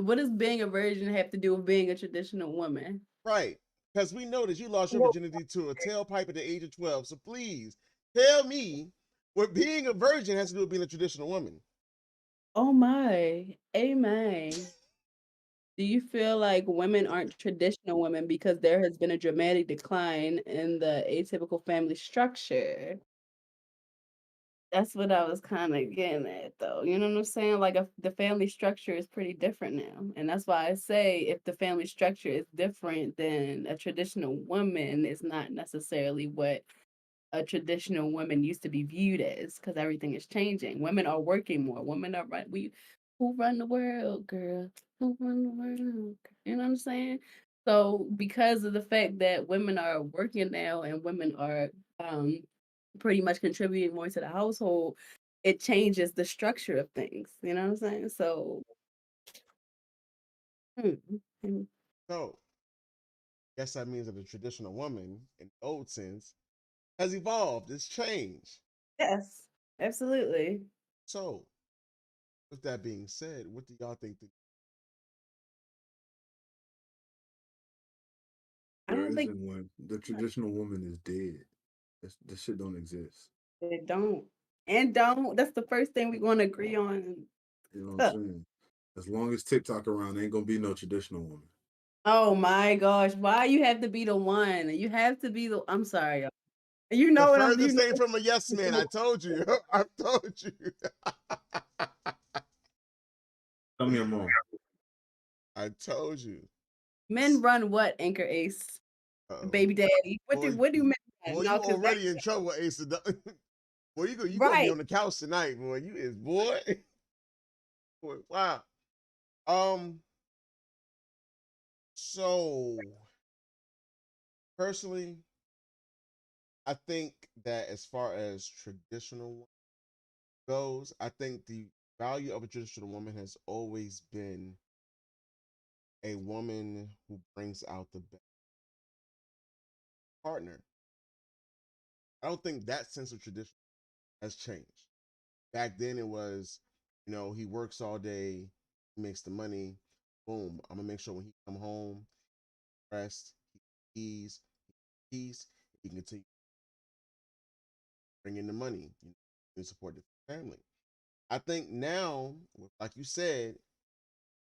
what does being a virgin have to do with being a traditional woman? Right. Because we know that you lost your virginity to a tailpipe at the age of 12. So please tell me what being a virgin has to do with being a traditional woman. Oh my, amen. Do you feel like women aren't traditional women because there has been a dramatic decline in the atypical family structure? That's what I was kind of getting at, though. You know what I'm saying? Like, the family structure is pretty different now. And that's why I say if the family structure is different, then a traditional woman is not necessarily what a traditional woman used to be viewed as because everything is changing. Women are working more. Women are right. Who run the world, girl? Who run the world? You know what I'm saying? So because of the fact that women are working now and women are pretty much contributing more to the household, it changes the structure of things. You know what I'm saying? So mm. So, guess that means that the traditional woman, in the old sense, has evolved. It's changed. Yes, absolutely. So, with that being said, what do y'all think? I There don't think isn't one. The traditional woman is dead. This shit don't exist. they don't. And don't. That's the first thing we're going to agree on. You know what I'm saying? As long as TikTok around, ain't gonna be no traditional woman. Oh my gosh, why you have to be the one? You have to be the I'm sorry, y'all. You The know what I'm furthest you thing from a yes man. know I told you. I told you. Tell me I'm wrong. I told you. men run what, Anchor Ace? Uh-oh. Baby daddy. Boy, What do men boy, run? No, you because already in trouble, Ace. Boy, you gonna be right. on the couch tonight, boy. You is boy. Boy, wow. Um. So personally, I think that as far as traditional goes, I think the value of a traditional woman has always been a woman who brings out the best partner. I don't think that sense of tradition has changed. Back then, it was, he works all day, he makes the money. Boom, I'm gonna make sure when he come home, rest, he ease, peace, he can continue bringing the money, and support the family. I think now, like you said,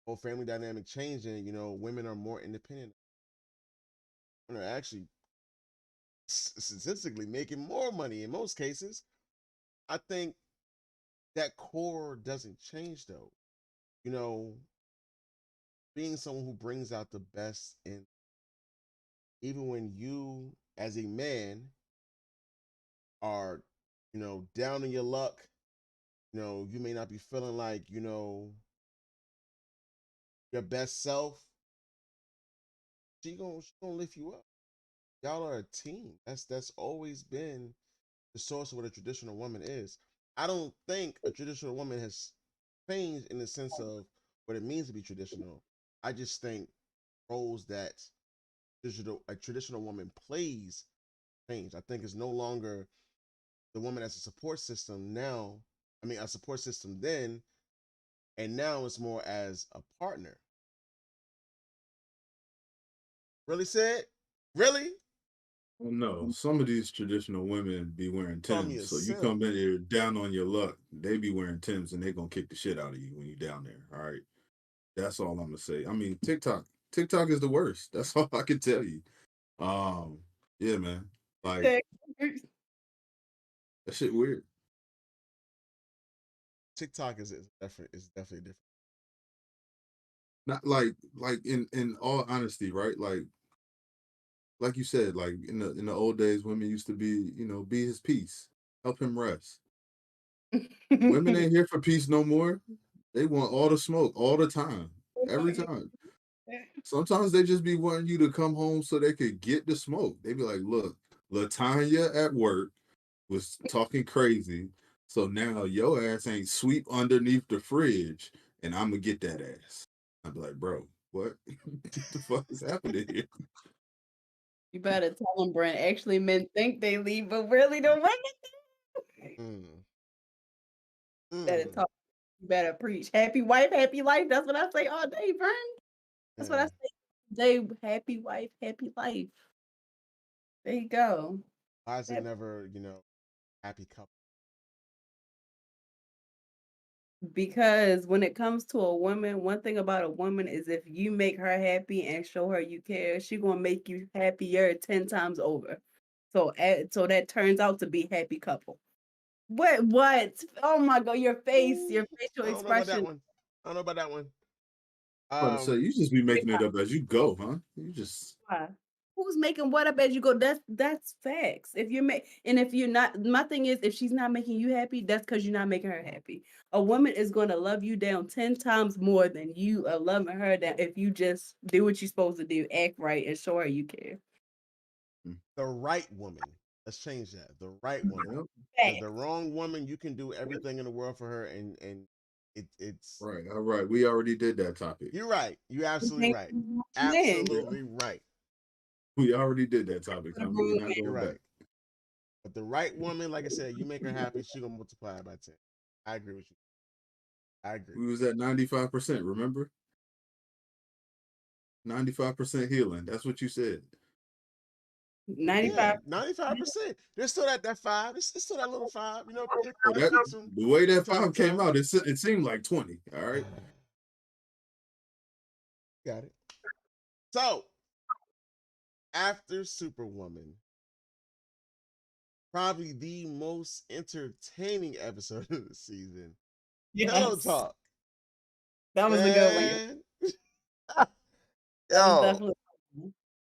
whole family dynamic changing. Women are more independent. Women are actually statistically making more money in most cases. I think that core doesn't change though. You know, being someone who brings out the best in even when you as a man are, down in your luck, you may not be feeling like, your best self, she gonna lift you up. Y'all are a team. That's always been the source of what a traditional woman is. I don't think a traditional woman has changed in the sense of what it means to be traditional. I just think roles that a traditional woman plays change. I think it's no longer the woman as a support system now. I mean, a support system then, and now it's more as a partner. Really said? Really? Well, no, some of these traditional women be wearing Call me Timbs. a So you simp. come in here down on your luck, they be wearing Timbs and they gonna kick the shit out of you when you down there. All right. That's all I'm gonna say. I mean, TikTok is the worst. That's all I can tell you. Um, yeah, man. Like that shit weird. TikTok is definitely different. Not like in all honesty, right? Like you said, like in the old days, women used to be, be his peace, help him rest. Women ain't here for peace no more. They want all the smoke all the time, every time. Sometimes they just be wanting you to come home so they could get the smoke. They be like, look, Latanya at work was talking crazy. So now your ass ain't sweep underneath the fridge and I'm gonna get that ass. I'd be like, bro, what? What the fuck is happening here? You better tell them, Brent. Actually, men think they leave, but really the women Mm. better Mm. talk. You better preach. Happy wife, happy life. That's what I say all day, Brent. That's what I Yeah. say all day. Happy wife, happy life. There you go. Why is it Yep. never, happy couple? Because when it comes to a woman, one thing about a woman is if you make her happy and show her you care, she gonna make you happier 10 times over. So that turns out to be happy couple. What? Oh my god, your face, your facial I don't know about that expression. one. I don't know about that one. I'm about to say, you just be Big making it up as you go, huh? You just time. Who's making what up as you go? That's facts. If you're not, my thing is, if she's not making you happy, that's because you're not making her happy. A woman is going to love you down 10 times more than you are loving her down if you just do what you're supposed to do, act right, and show her you care. The right woman. Let's change that. The right woman. Yep. Because the Facts. wrong woman, you can do everything in the world for her, and it's. Right. All right. We already did that topic. You're right. You're absolutely right. Man, Absolutely right. We already did that topic, Tommy. We're not You're going back. right. But the right woman, like I said, you make her happy, she gonna multiply it by 10. I agree with you. I agree. We was at 95%, remember? 95% healing. That's what you said. 95. Yeah, 95%. There's still that five. It's still that little five. Oh, It that peaks from the way that time to 5 came time. out, it seemed like 20. All right. Got it. So after Superwoman, probably the most entertaining episode of the season, Pillow Yes, Talk. that was a good one. Man, That was yo, definitely.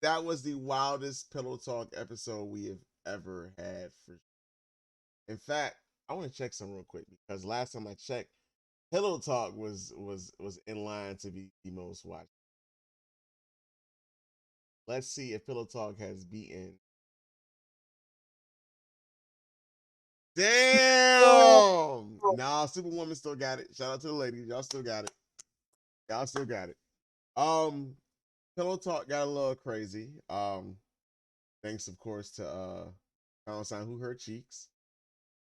that was the wildest Pillow Talk episode we have ever had. In fact, I want to check some real quick because last time I checked, Pillow Talk was in line to be the most watched. Let's see if Pillow Talk has beaten. Damn! Nah, Superwoman still got it. Shout out to the ladies. Y'all still got it. Y'all still got it. Um, Pillow Talk got a little crazy. Thanks of course to Valentine who hurt cheeks.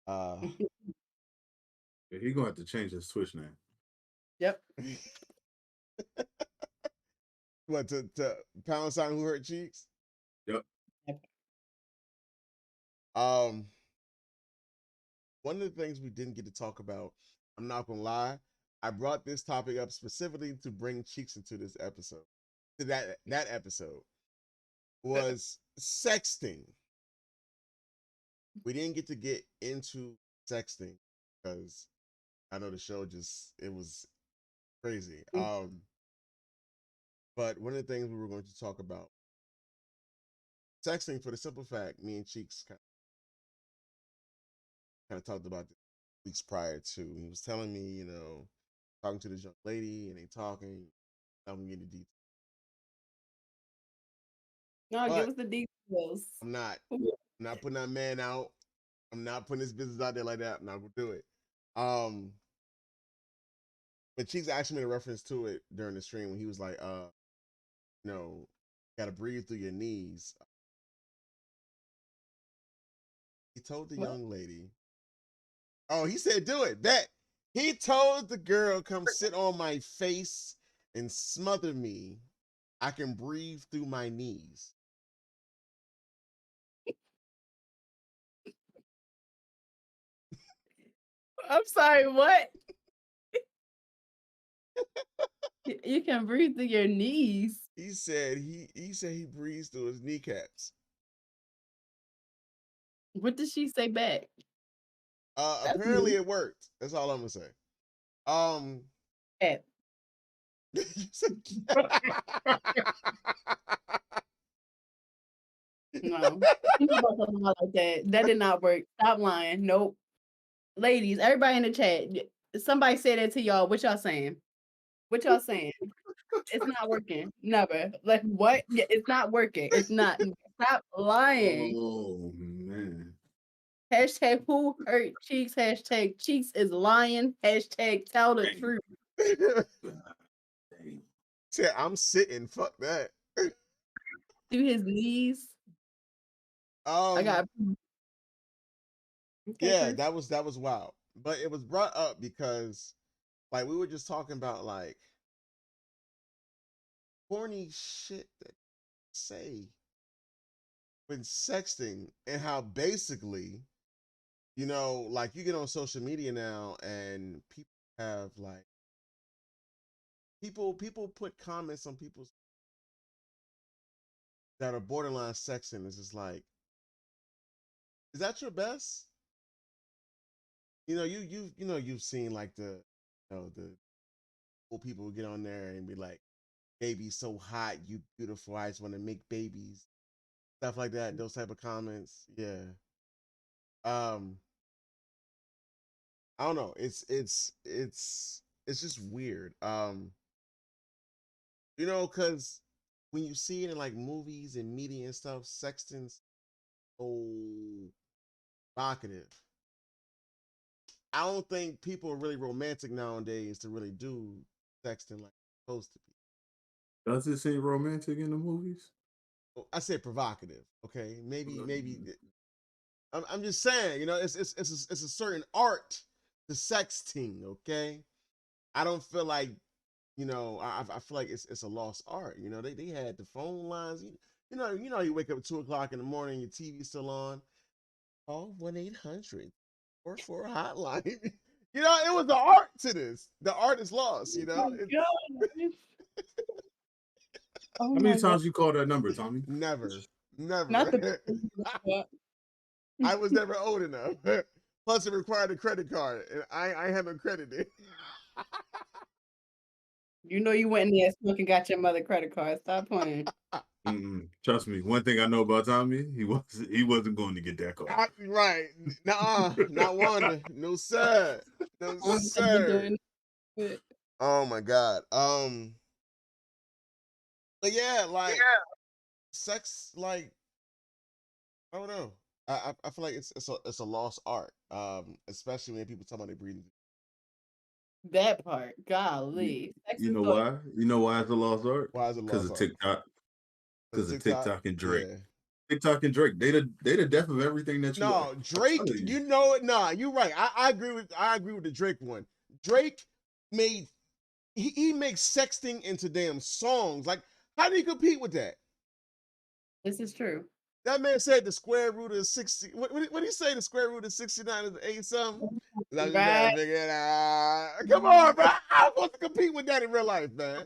Uh Yeah, he gonna have to change his Twitch name. Yep. what to pound sign who hurt cheeks? Yep. Um one of the things we didn't get to talk about, I'm not gonna lie, I brought this topic up specifically to bring Cheeks into this episode. To that episode was sexting. We didn't get into sexting because I know the show just it was crazy. But one of the things we were going to talk about sexting for the simple fact, me and Cheeks kind of talked about this weeks prior to. He was telling me, talking to this young lady and they talking, I'm getting the details. No, give But us the details. I'm not putting that man out. I'm not putting this business out there like that. I'm not gonna do it. Um, but Cheeks actually made a reference to it during the stream when he was like, you know, gotta breathe through your knees. He told the What? young lady, oh, he said, do it, bet. He told the girl, come sit on my face and smother me. I can breathe through my knees. I'm sorry, what? You can breathe through your knees. He said he breathes through his kneecaps. What did she say back? That's Apparently new. it worked. That's all I'm gonna say. Cat. You said No. You know about something like that. That did not work. Stop lying. Nope. Ladies, everybody in the chat, somebody say that to y'all. What y'all saying? What y'all saying? It's not working. Never. Like what? Yeah, it's not working. It's not. Stop lying. Oh man. Hashtag who hurt Cheeks. Hashtag Cheeks is lying. Hashtag tell the truth. said I'm sitting. Fuck that. To his knees. I got. Okay, Yeah, Chris. that was wild. But it was brought up because like we were just talking about like corny shit that say when sexting and how basically, you know, like you get on social media now and people have like people put comments on people's that are borderline sexting. It's just like, is that your best? You know, you know you've seen like the the old people who get on there and be like, baby so hot, you beautiful, I just want to make babies. Stuff like that, those type of comments. Yeah. Um, I don't know. It's just weird. You know, cause when you see it in like movies and media and stuff, sexting's so evocative. I don't think people are really romantic nowadays to really do sexting like it's supposed to be. Does it seem romantic in the movies? I said provocative. Okay, maybe I'm just saying. You know, it's a certain art to sexting. Okay, I don't feel like you know. I feel like it's a lost art. You know, they had the phone lines. You know, you wake up at 2 o'clock in the morning, your TV's still on. Call 1-800 or for a hotline. You know, it was the art to this. The art is lost. You know, it's God. Oh How many my God. times you call that number, Tommy? never, Not the. never. I was never old enough. Plus, it required a credit card, and I haven't credited. You know you went in there and got your mother credit card. Stop playing. Trust me. One thing I know about Tommy, he wasn't going to get that call. Right? Nuh-uh. Not Wanda. No sir. No sir. Oh my god. But yeah, like sex, like I don't know. I feel like it's a lost art. Especially when people talk about they breathing. That part, golly. You know why? You know why it's a lost art? Why is it a Because lost of art? TikTok. Because of TikTok and Drake. Yeah. TikTok and Drake. They the death of everything that you No, are. Drake, you know it. Nah, you're right. I agree with the Drake one. Drake made he makes sexting into damn songs. Like, how do you compete with that? This is true. That man said the square root of 60. What did he say? The square root of 69 is 8 something? I'm just trying to figure it out. Come on, bro. I'm supposed to compete with that in real life, man.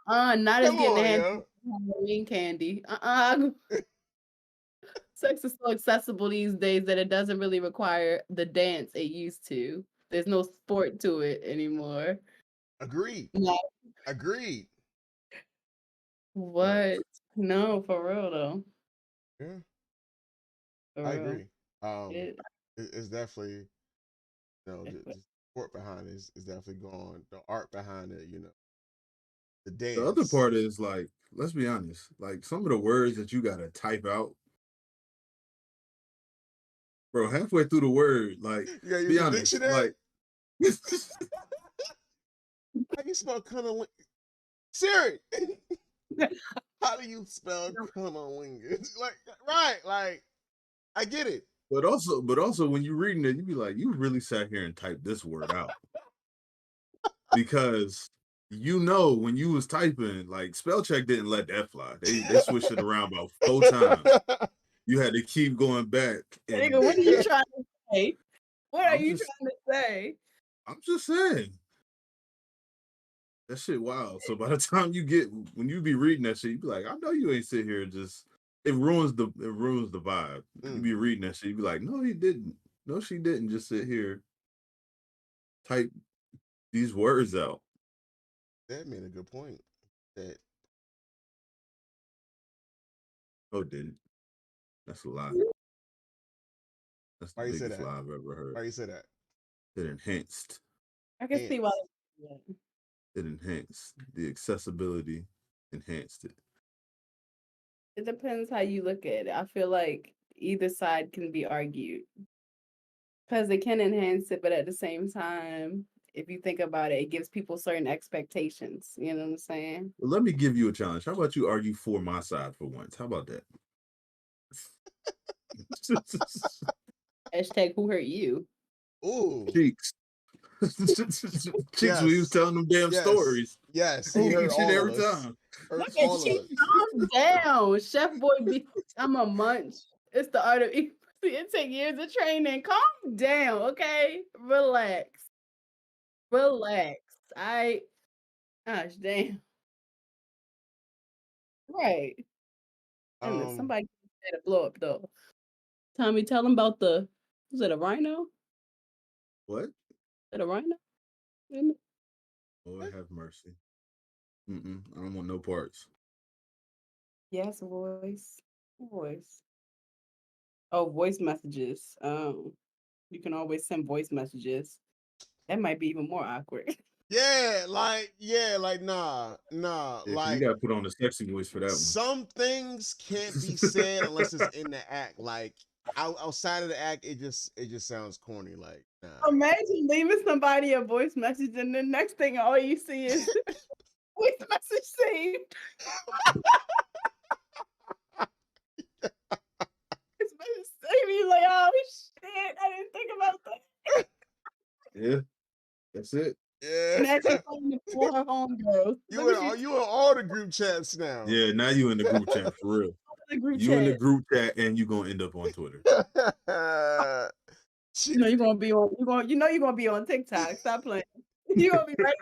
Not as Come getting on, the hand yo. Halloween candy. Sex is so accessible these days that it doesn't really require the dance it used to. There's no sport to it anymore. Agreed. No. Agreed. What? No, for real though. Yeah, For I real. agree. It, It's definitely, you know, the sport behind it is definitely gone. The art behind it, you know, the dance. The other part is like, let's be honest, like some of the words that you gotta type out, bro. Halfway through the word, like, Yeah, use be a honest, dictionary. like, How do you spell cunnilingus? Siri. How do you spell cunnilingus? Like, right? Like, I get it. but also when you're reading it, you be like, you really sat here and typed this word out because you know when you was typing, like spell check didn't let that fly. They switched it around about 4 times. You had to keep going back. nigga, what are you trying to say? What are I'm you just trying to say? I'm just saying. That shit wild. So by the time when you be reading that shit, you be like, I know you ain't sit here and just it ruins the vibe. You be reading that shit, you be like, no, he didn't. No, she didn't just sit here, type these words out. That made a good point. That Didn't. That's a lie. That's the why you say biggest that? lie I've ever heard. Why you say that? It enhanced. I can see why. It enhanced the accessibility, enhanced it. It depends how you look at it. I feel like either side can be argued because it can enhance it, but at the same time, if you think about it, it gives people certain expectations. You know what I'm saying? Well, let me give you a challenge. How about you argue for my side for once? How about that? Hashtag who hurt you? Ooh. Cheeks. Cheeks when he was telling them damn stories. Yes, he heard Each and all every of us. time. Look at Cheeks, calm down. Chef Boy B, I'm a munch. It's the art of eating. It take years of training. Calm down, okay? Relax. Relax. Gosh, damn. Right. And then somebody had to blow up though. Tommy, tell him about was it a rhino? What? Is it a rhino? Lord have mercy. I don't want no parts. Yes, voice. Oh, voice messages. You can always send voice messages. That might be even more awkward. Yeah, nah, Yeah, like you gotta put on the sexy voice for that one. some things can't be said unless it's in the act. Like outside of the act, it just sounds corny. Like, nah. Imagine leaving somebody a voice message and the next thing all you see is voice message saved. Voice message saved. You like, oh shit, I didn't think about that. Yeah, that's it. Yeah. Imagine calling the for her homegirls. You in all the group chats now. Yeah, now you in the group chat for real. You in the group chat and you gonna end up on Twitter. You know you're gonna be on TikTok. Stop playing. You gonna be right.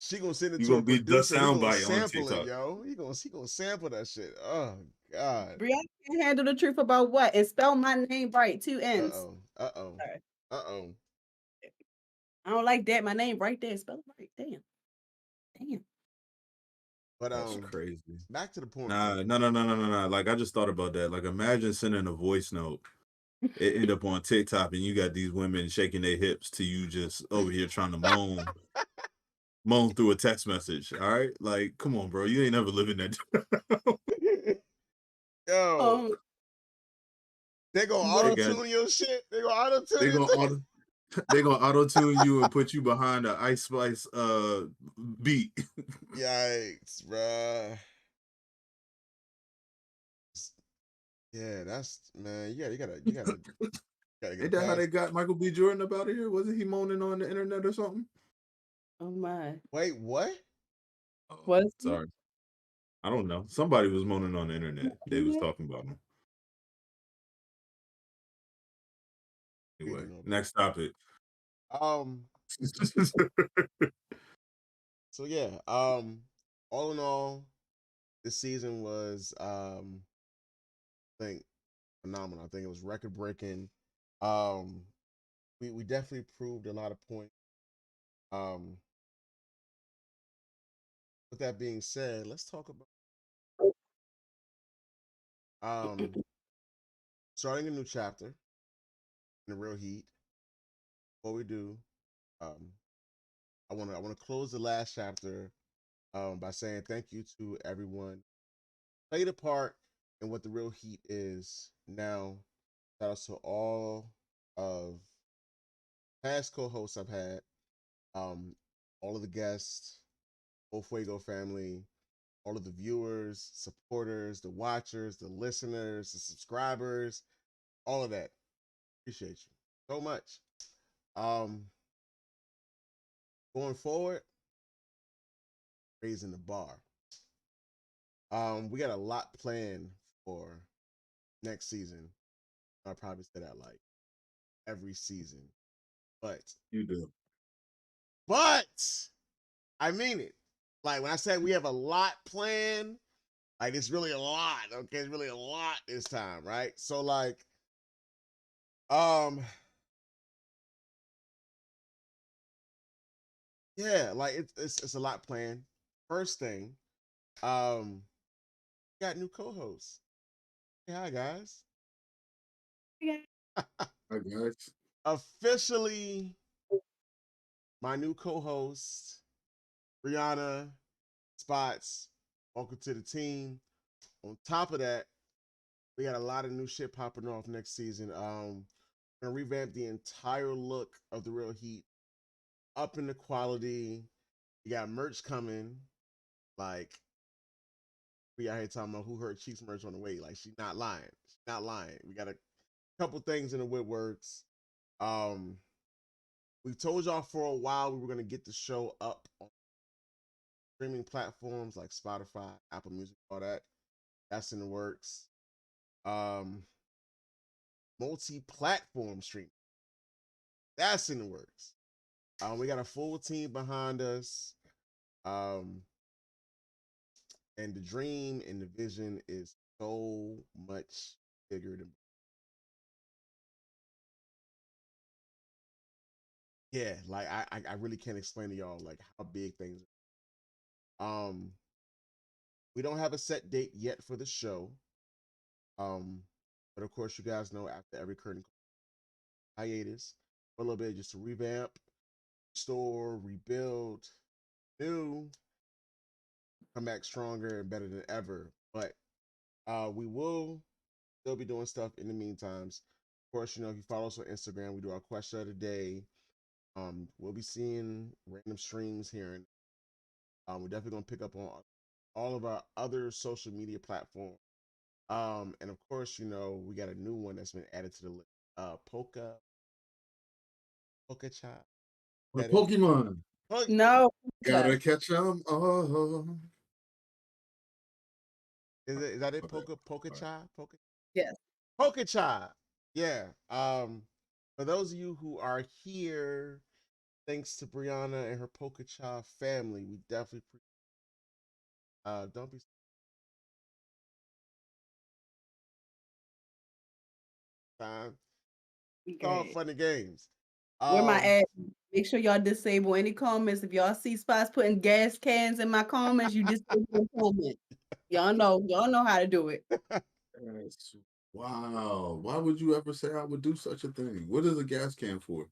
She gonna send it You to a gonna be the producer. He gonna soundbite on sample it, TikTok. yo. He gonna sample that shit. Oh God. Brianna can't handle the truth about what? And spell my name right. 2 N's. Uh-oh. I don't like that. My name right there. Spell it right. Damn. But That's crazy. Back to the point. No. Like I just thought about that. Like imagine sending a voice note. It end up on TikTok and you got these women shaking their hips to you just over here trying to moan through a text message. All right, like come on, bro. You ain't never living that. Yo, they gonna auto tune your shit. They gonna auto tune. They gonna auto tune you and put you behind an Ice Spice beat. Yikes, bruh. Yeah, that's man. You gotta get Ain't that how they got Michael B. Jordan up out of here? Wasn't he moaning on the internet or something? Oh my. Wait, what? What? Sorry. I don't know. Somebody was moaning on the internet. They was talking about him. Anyway, next topic. So yeah, all in all, this season was I think phenomenal. I think it was record breaking. We definitely proved a lot of points. With that being said, let's talk about starting a new chapter in the Real Heat. Before we do, I wanna close the last chapter by saying thank you to everyone played a part in what the Real Heat is now. Shout out to all of past co-hosts I've had, all of the guests, whole Fuego family, all of the viewers, supporters, the watchers, the listeners, the subscribers, all of that. Appreciate you so much. Going forward, raising the bar. We got a lot planned for next season. I probably say that like every season. But You do. but I mean it. Like when I said we have a lot planned, like it's really a lot. Okay, it's really a lot this time, right? So like, um, yeah, like it's a lot planned. First thing, got new co-hosts. Hey, hi guys. Hi guys. Officially, my new co-host, Brianna Spots. Welcome to the team. On top of that, we got a lot of new shit popping off next season. Gonna revamp the entire look of the Real Heat, up in the quality. You got merch coming. Like we out here talking about who heard Chiefs merch on the way. Like she's not lying. She's not lying. We got a couple things in the woodworks. Um, we told y'all for a while we were gonna get the show up on streaming platforms like Spotify, Apple Music, all that. That's in the works. Um, multi-platform streaming. That's in the works. We got a full team behind us. Um, and the dream and the vision is so much bigger than yeah. Like I really can't explain to y'all like how big things are. We don't have a set date yet for the show. But of course you guys know after every curtain hiatus for a little bit just to revamp, restore, rebuild, new, come back stronger and better than ever. But we will still be doing stuff in the meantime. Of course, you know, if you follow us on Instagram, we do our question of the day. We'll be seeing random streams here, and we're definitely gonna pick up on all of our other social media platforms. And of course, you know, we got a new one that's been added to the list. Poke Chop. The That it? Pokemon. No. Gotta catch 'em all. Is that it? My bad. Poke All right. Chop? Yes. Poke Chop. Yeah. For those of you who are here, thanks to Brianna and her Poke Chop family, we definitely don't be time. It's all Okay. fun and games. Where my Um, ad? Make sure y'all disable any comments. If y'all see Spots putting gas cans in my comments, you disable the comment. Y'all know how to do it. That's, wow. Why would you ever say I would do such a thing? What is a gas can for?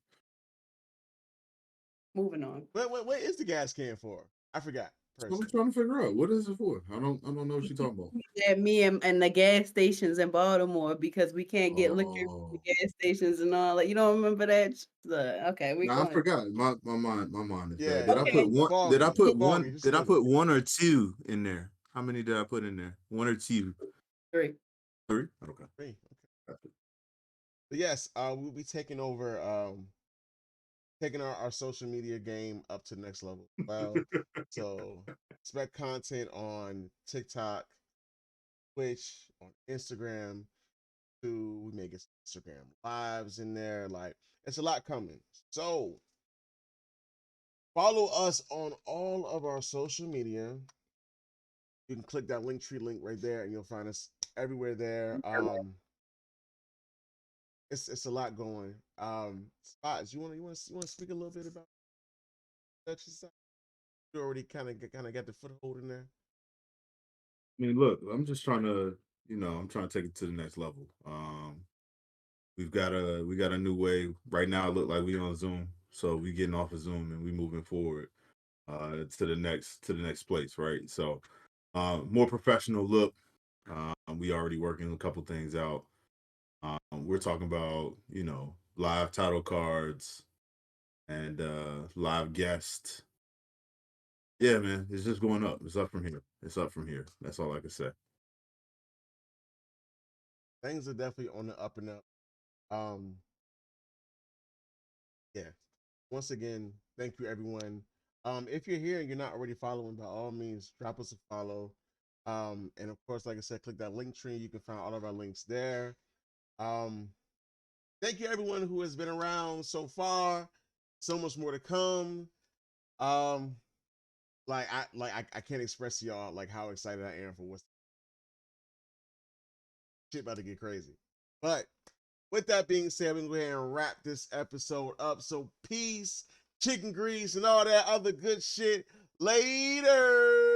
Moving on. what is the gas can for? I forgot. So I'm Personally, trying to figure out what is it for. I don't know what you're talking about. Yeah, me and the gas stations in Baltimore because we can't get liquor from the Oh, gas stations and all that. You don't remember that? Okay, we no, I going. forgot. My mind is bad. yeah, Did I put one? Did I foggy, put one? foggy, just a Did I little. put one or two in there? How many did I put in there? One or two? Three. Three. Okay. Okay. But yes, we'll be taking over, taking our social media game up to the next level. Well, so expect content on TikTok, Twitch, on Instagram. We may get some Instagram lives in there. Like it's a lot coming. So follow us on all of our social media. You can click that link right there, and you'll find us everywhere there. It's a lot going. Spots, you want to speak a little bit about that yourself? You already kind of got the foothold in there. I mean, look, I'm just trying to, I'm trying to take it to the next level. We got a new way right now. It look like we on Zoom, so we getting off of Zoom and we moving forward to the next place, right? So, more professional look. We already working a couple things out. We're talking about live title cards and live guests. Yeah, man, it's just going up. It's up from here. It's up from here. That's all I can say. Things are definitely on the up and up. Um, yeah. Once again, thank you everyone. If you're here and you're not already following, by all means, drop us a follow. And of course, like I said, click that link tree. You can find all of our links there. Um, thank you everyone who has been around so far. So much more to come. I can't express to y'all like how excited I am for what's shit about to get crazy. But with that being said, we're going to go ahead and wrap this episode up. So peace, chicken grease, and all that other good shit. Later.